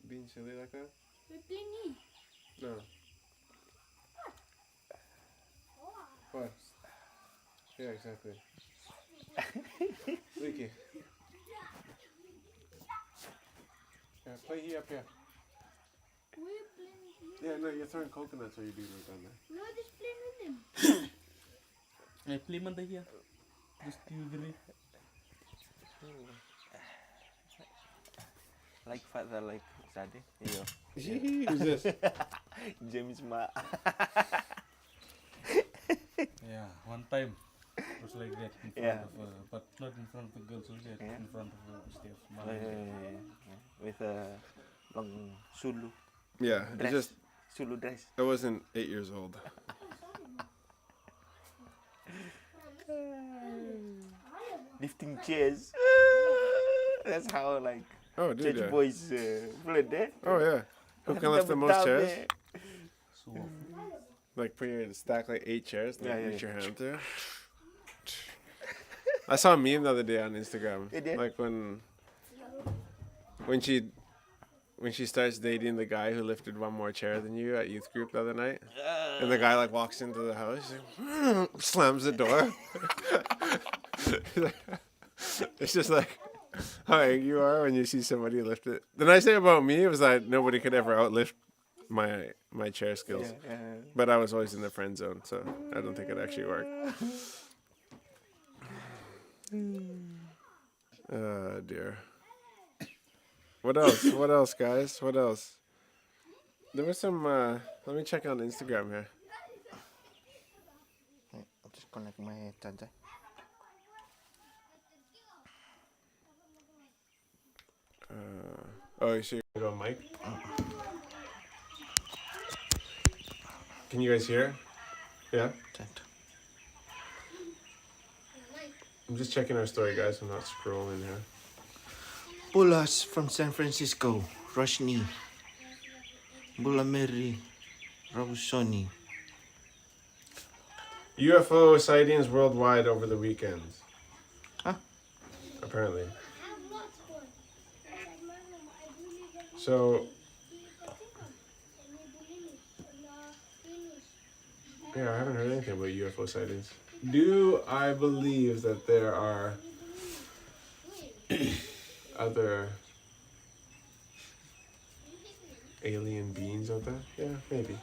being silly like that? No. What? Yeah, exactly. Leaky. Yeah, play here up here. Yeah, no, you're throwing coconuts, or you do like down there. No, just playing with them. I play man here. Just you agree. Like father, like Sade. Who's this? James Ma. Yeah, one time it was like that in front of but not in front of the girls only, in front of Steph's mom. With a long Sulu Yeah, dress. Sulu dress. I wasn't 8 years old. Lifting chairs. That's how like Oh, dude, church yeah. boys played there. Oh, yeah. Who can lift the most Down chairs? there. So Like, put your stack like 8 chairs and Yeah, reach yeah. your hand through. I saw a meme the other day on Instagram. You did? Like when she starts dating the guy who lifted one more chair than you at youth group the other night, and the guy like walks into the house, he's like, slams the door. It's just like how angry you are when you see somebody lift it. The nice thing about me was that nobody could ever outlift my chair skills. Yeah. But I was always in the friend zone, so I don't think it actually worked. Oh, dear. What else? What else, guys? What else? There was some, let me check on Instagram here. I'll just connect my charger. Oh, you see, go mic? Can you guys hear? Yeah? I'm just checking our story, guys. I'm not scrolling here. Pulas from San Francisco, Roshni, Bulameri, Robusoni. UFO sightings worldwide over the weekend. Huh? Apparently. So, yeah, I haven't heard anything about UFO sightings. Do I believe that there are other alien beings out there? Yeah, maybe.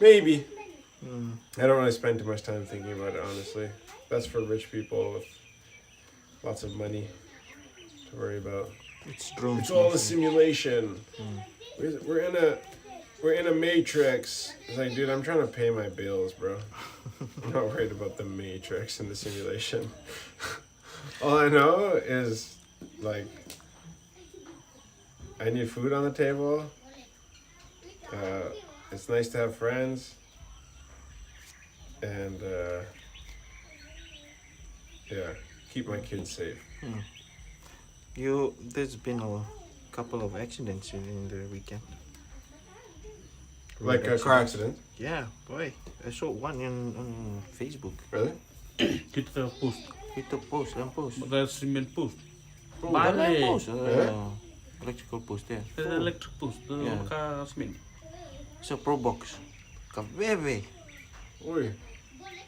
Maybe. I don't really spend too much time thinking about it, honestly. That's for rich people with lots of money to worry about. It's drones. It's all a simulation. We're in a matrix. It's like, dude, I'm trying to pay my bills, bro. I'm not worried about the matrix and the simulation. All I know is, like, I need food on the table. It's nice to have friends. And, yeah, keep my kids safe. There's been a couple of accidents in the weekend. Like a car accident? Yeah, boy. I saw one on Facebook. Really? Kita post. Kita post, lamp post. The cement post. Bukan lamp post. Yeah. Electrical post there. The electric post. The Yeah. car cement. It's a pro box. Kabebe. Oi.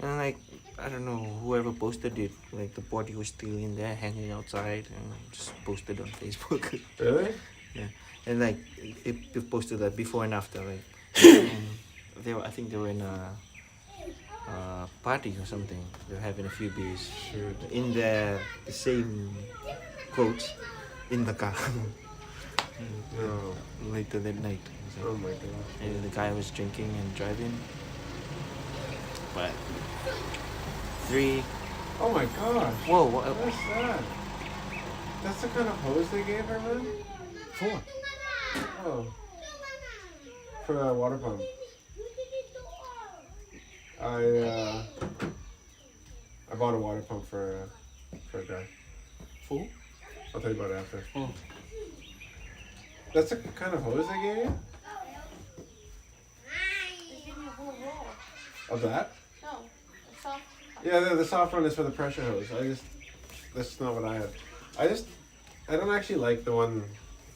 And like, I don't know, whoever posted it, like the body was still in there hanging outside and just posted on Facebook. Really? Yeah. And like, it posted that before and after, like, I think they were in a party or something. They were having a few beers. Shoot. In the same quotes in the car. No. Later that night. So, Oh my gosh. and the guy was drinking and driving. But 3. Oh my gosh. Whoa! What's that? That's the kind of hose they gave her, man? Four. Oh. For a water pump. I bought a water pump for a guy. Four? I'll tell you about it after. Oh. That's the kind of hose they gave you? They give me a whole roll. Of that? No, a soft. Yeah, the soft one is for the pressure hose. That's not what I had. I don't actually like the one.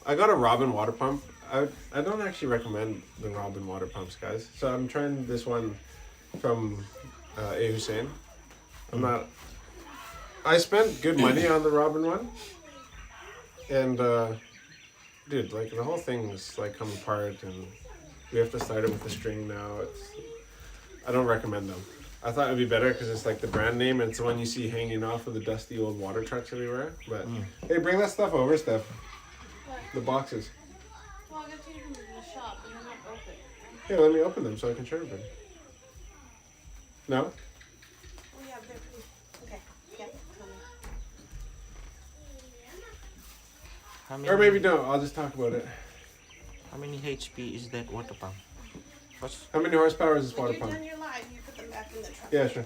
I got a Robin water pump. I don't actually recommend the Robin water pumps, guys. So I'm trying this one from A. Hussein. I spent good money on the Robin one. And, dude, like the whole thing's like come apart and we have to start it with a string now. I don't recommend them. I thought it'd be better because it's like the brand name and it's the one you see hanging off of the dusty old water trucks everywhere. But hey, bring that stuff over, Steph. What? The boxes. Well, I got to take them to the shop and they're not open. Here, let me open them so I can show everybody. No? Oh, yeah, they're pretty. Okay, yeah, tell me. How many, Or maybe no, I'll just talk about it. How many HP is that water pump? How many horsepower is this When water you're pump? done your line, you put them back in the truck. Yeah, sure.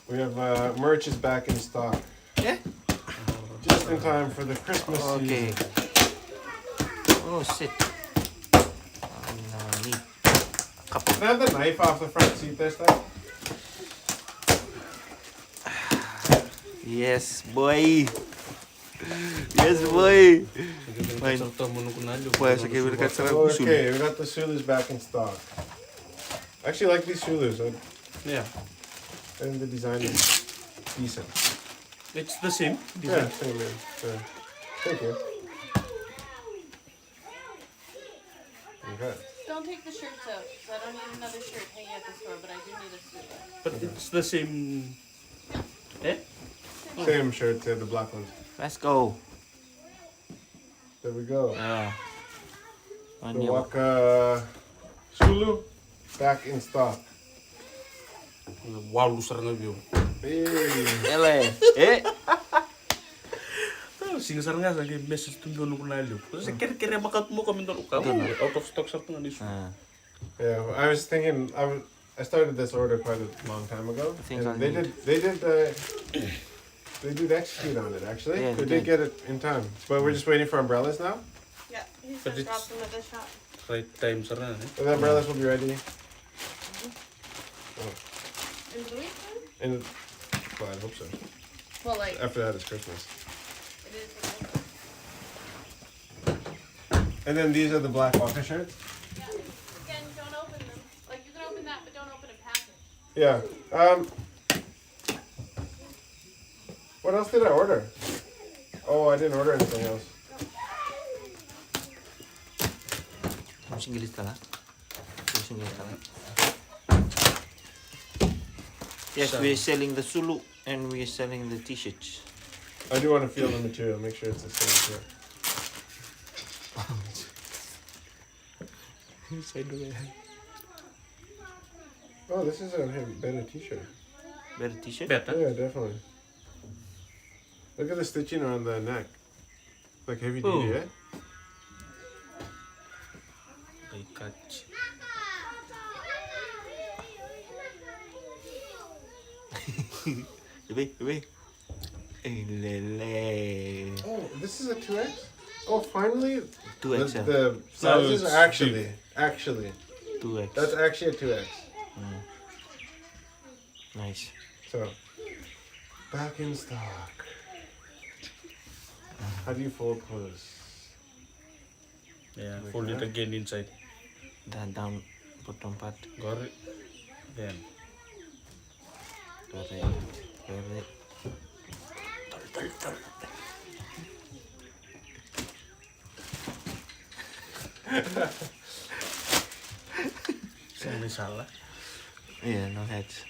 We have merch is back in stock. Yeah? Just in time for the Christmas Okay. season. Oh, shit. I need a couple. Can I have the knife off the front seat there, Steph? Yes, boy. Yes, boy. Fine. Boy, so okay, we got some Okay, we got the Sulus back in stock. I actually like these Sulus. Yeah. And the design is decent. It's the same Yeah, design. same man. Yeah. Thank you. Okay. Don't take the shirts out, because I don't need another shirt hanging at the store, but I do need a suit. But it's the same. Eh? Same shirt, the black ones. Let's go. There we go. Yeah. The Waka Sulu back in stock. Wow, lu sarang view. Ele. Eh? Sing saranga sa game message tu dono kuna lu. Sa kere bakat mo kami dono ka. Out of stock sa tanga nisu. Yeah, I was thinking. I started this order quite a long time ago, think and I'll they need- did execute on it actually. Yeah, they they did get it in time, but we're just waiting for umbrellas now. Yeah, he's But gonna drop it's- them at the shop. Right time saranga. And the umbrellas will be ready. In the weekend? And well, I hope so. Well, like, After that, it's Christmas. it is. And then these are the black walker shirts. Yeah. Again, don't open them. Like, you can open that, but don't open a package. Yeah. What else did I order? Oh, I didn't order anything else. Single tala. Single tala. Yes, So- we're selling the sulu and we're selling the t-shirts. I do want to feel the material, make sure it's the same material. Oh, this is a better t-shirt. Better t-shirt? Better. Yeah, definitely. Look at the stitching around the neck. Like heavy duty, Oh. eh? Kay catch. Wait. Lele. Oh, this is a 2X? Oh, finally? 2X. The sizes it's are actually. big. 2X. That's actually a 2X. Nice. So, back in stock. How do you fold clothes? Yeah, Like fold it that? again inside. Down bottom part. Got it. Then Correct. saan may salah. Yeah, no hats.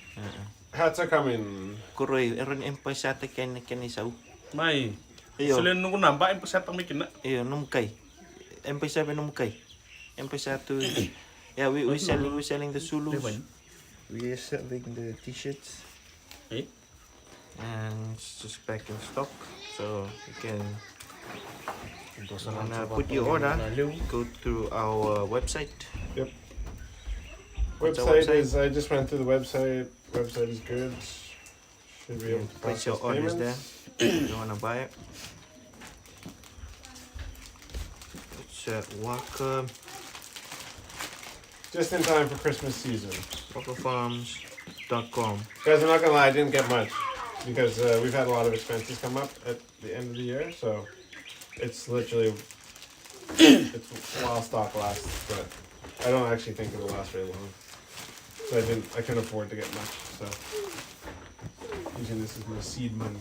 Hats are coming. Kuroy, eron empasate ken isau. May. Iyo. Sila nung namba yung pasatang may kina. Iyo, numkay. Empasa numkay. Empasa to. Yeah, we're selling the sulus. We are selling the t-shirts. Eh? And it's just back in stock, so you can put your order. Go to our website. Yep. What's our Website website? is, I just went through the website. Website is good. Should be able to Place process your orders payments. there. If you wanna buy it. It's welcome. Just in time for Christmas season. Walkerfarms.com. Guys, I'm not gonna lie, I didn't get much because we've had a lot of expenses come up at the end of the year, so it's literally it's while stock lasts, but I don't actually think it'll last very long. So I couldn't afford to get much, so using this as my seed money.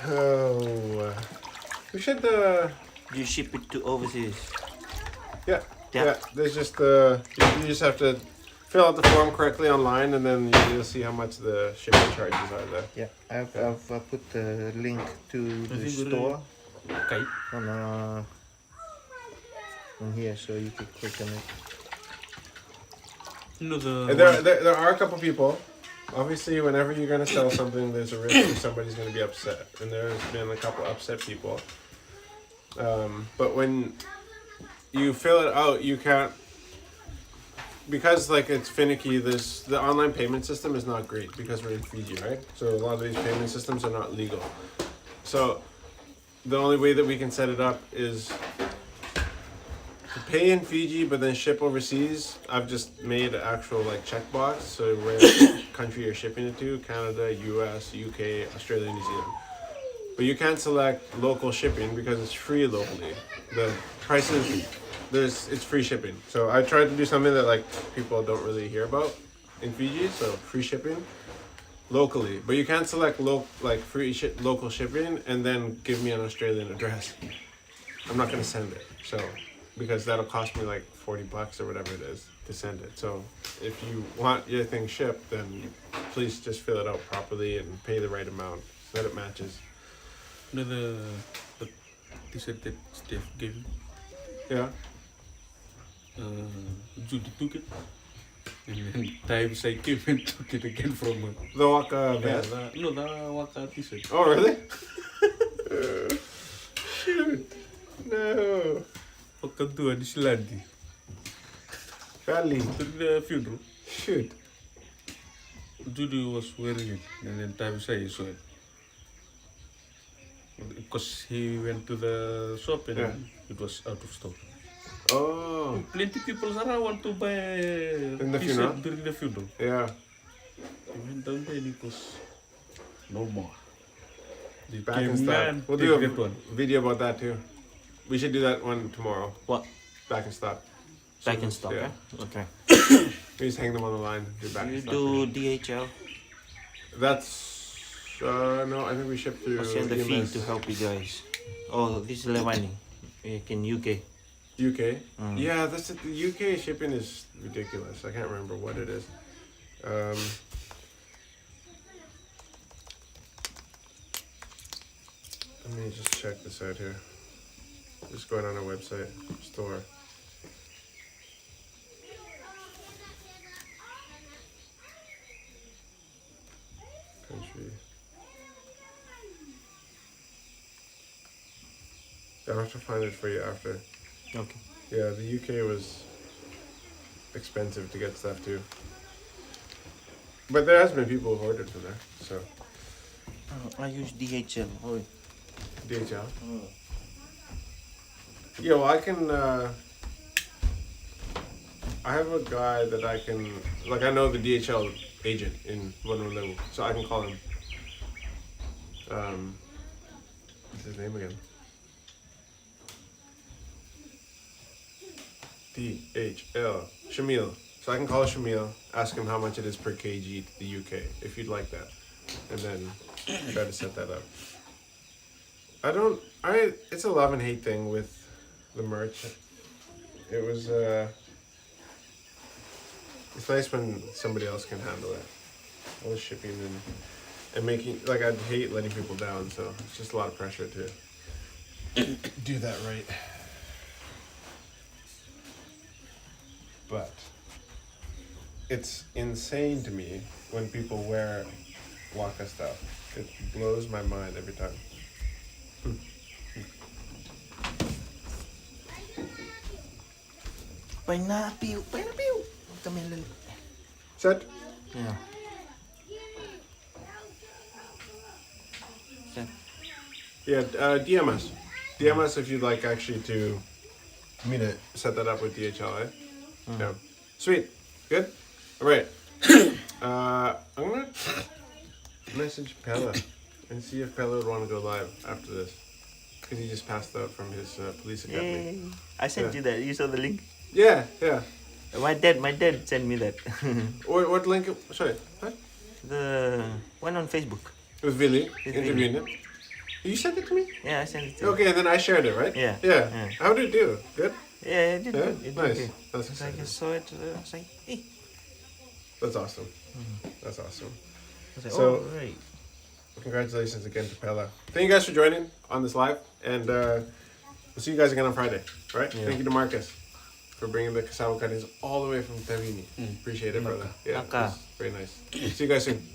Oh, we should You ship it to overseas. yeah. Yeah. Yeah, there's just you just have to fill out the form correctly online, and then you'll see how much the shipping charges are there. Yeah, I've put the link to the think we're store Okay. on here, so you can click on it. You know the And there are a couple people. Obviously, whenever you're gonna sell something, there's a risk that somebody's gonna be upset, and there's been a couple upset people. But when you fill it out, you can't, because like it's finicky. The online payment system is not great because we're in Fiji, right? So a lot of these payment systems are not legal. So the only way that we can set it up is to pay in Fiji, but then ship overseas. I've just made an actual like checkbox, so where country you're shipping it to: Canada, U.S., UK, Australia, New Zealand. But you can't select local shipping because it's free locally. The prices, it's free shipping. So I tried to do something that like people don't really hear about in Fiji. So free shipping locally, but you can't select local shipping and then give me an Australian address. I'm not gonna send it. So because that'll cost me like $40 or whatever it is to send it. So if you want your thing shipped, then please just fill it out properly and pay the right amount so that it matches. you know the t-shirt that Steph gave me. Yeah. Judy took it. And then times I came and took it again from her. The Waka Yeah, vest. the Waka t-shirt. Oh, really? Shoot. No. Waka tua di Silandi. Really? During the funeral, Shoot. Judy was wearing it, and then times I saw it. Because he went to the shop and it was out of stock. Oh. Plenty people around want to buy In the t-shirt funeral? during the funeral. Yeah. He went down there and it was no more. They Back in came stock. and We'll take do that one. a video about that too. We should do that one tomorrow. What? Back in stock. Back in stock, Yeah. eh? Okay. We just hang them on the line. Do back You in stock. do DHL. That's no. I think we ship through I'll send the fee EMS. to help you guys. Oh, this is Levani. In UK. UK. Mm. Yeah, that's it. The UK shipping is ridiculous. I can't remember what it is. Let me just check this out here. Just going on our website store. Country. I'll have to find it for you after. Okay. Yeah, the UK was expensive to get stuff to. But there has been people who've ordered from there, so I use DHL. Oh, DHL. Yeah, well, I can. I have a guy that I can, like, I know the DHL agent in Level, so I can call him. What's his name again? DHL. Shamil. So I can call Shamil, ask him how much it is per kg to the UK, if you'd like that, and then try to set that up. It's a love and hate thing with the merch. It was, it's nice when somebody else can handle it. All the shipping and making, like, I'd hate letting people down, so it's just a lot of pressure to do that right. But it's insane to me when people wear Waka stuff. It blows my mind every time. pineapple. Watermelon. Set? Yeah. Set. Yeah, DM us. DM us if you'd like actually to me to set that up with DHL, eh? Yeah. Sweet. Good? Alright. I'm gonna message Pella and see if Pella would want to go live after this. Because he just passed out from his police academy. Yay. I sent you that. You saw the link? Yeah, yeah. My dad sent me that. What link? Sorry, what? The one on Facebook. It was Vili It's interviewing him. You sent it to me? Yeah, I sent it to you. Okay, and then I shared it, right? Yeah. Yeah. Yeah. How did it do? Good? Yeah, it did Yeah? good. It did Nice. good. That's It's like I exciting. saw it. I was like, hey. That's awesome. That's awesome. I was like, So- oh, right. Congratulations again to Pella. Thank you guys for joining on this live, and we'll see you guys again on Friday. All right? Yeah. Thank you to Marcus for bringing the cassava cuttings all the way from Tavini. Appreciate it, brother. Yeah, Naka. it's very nice. See you guys soon.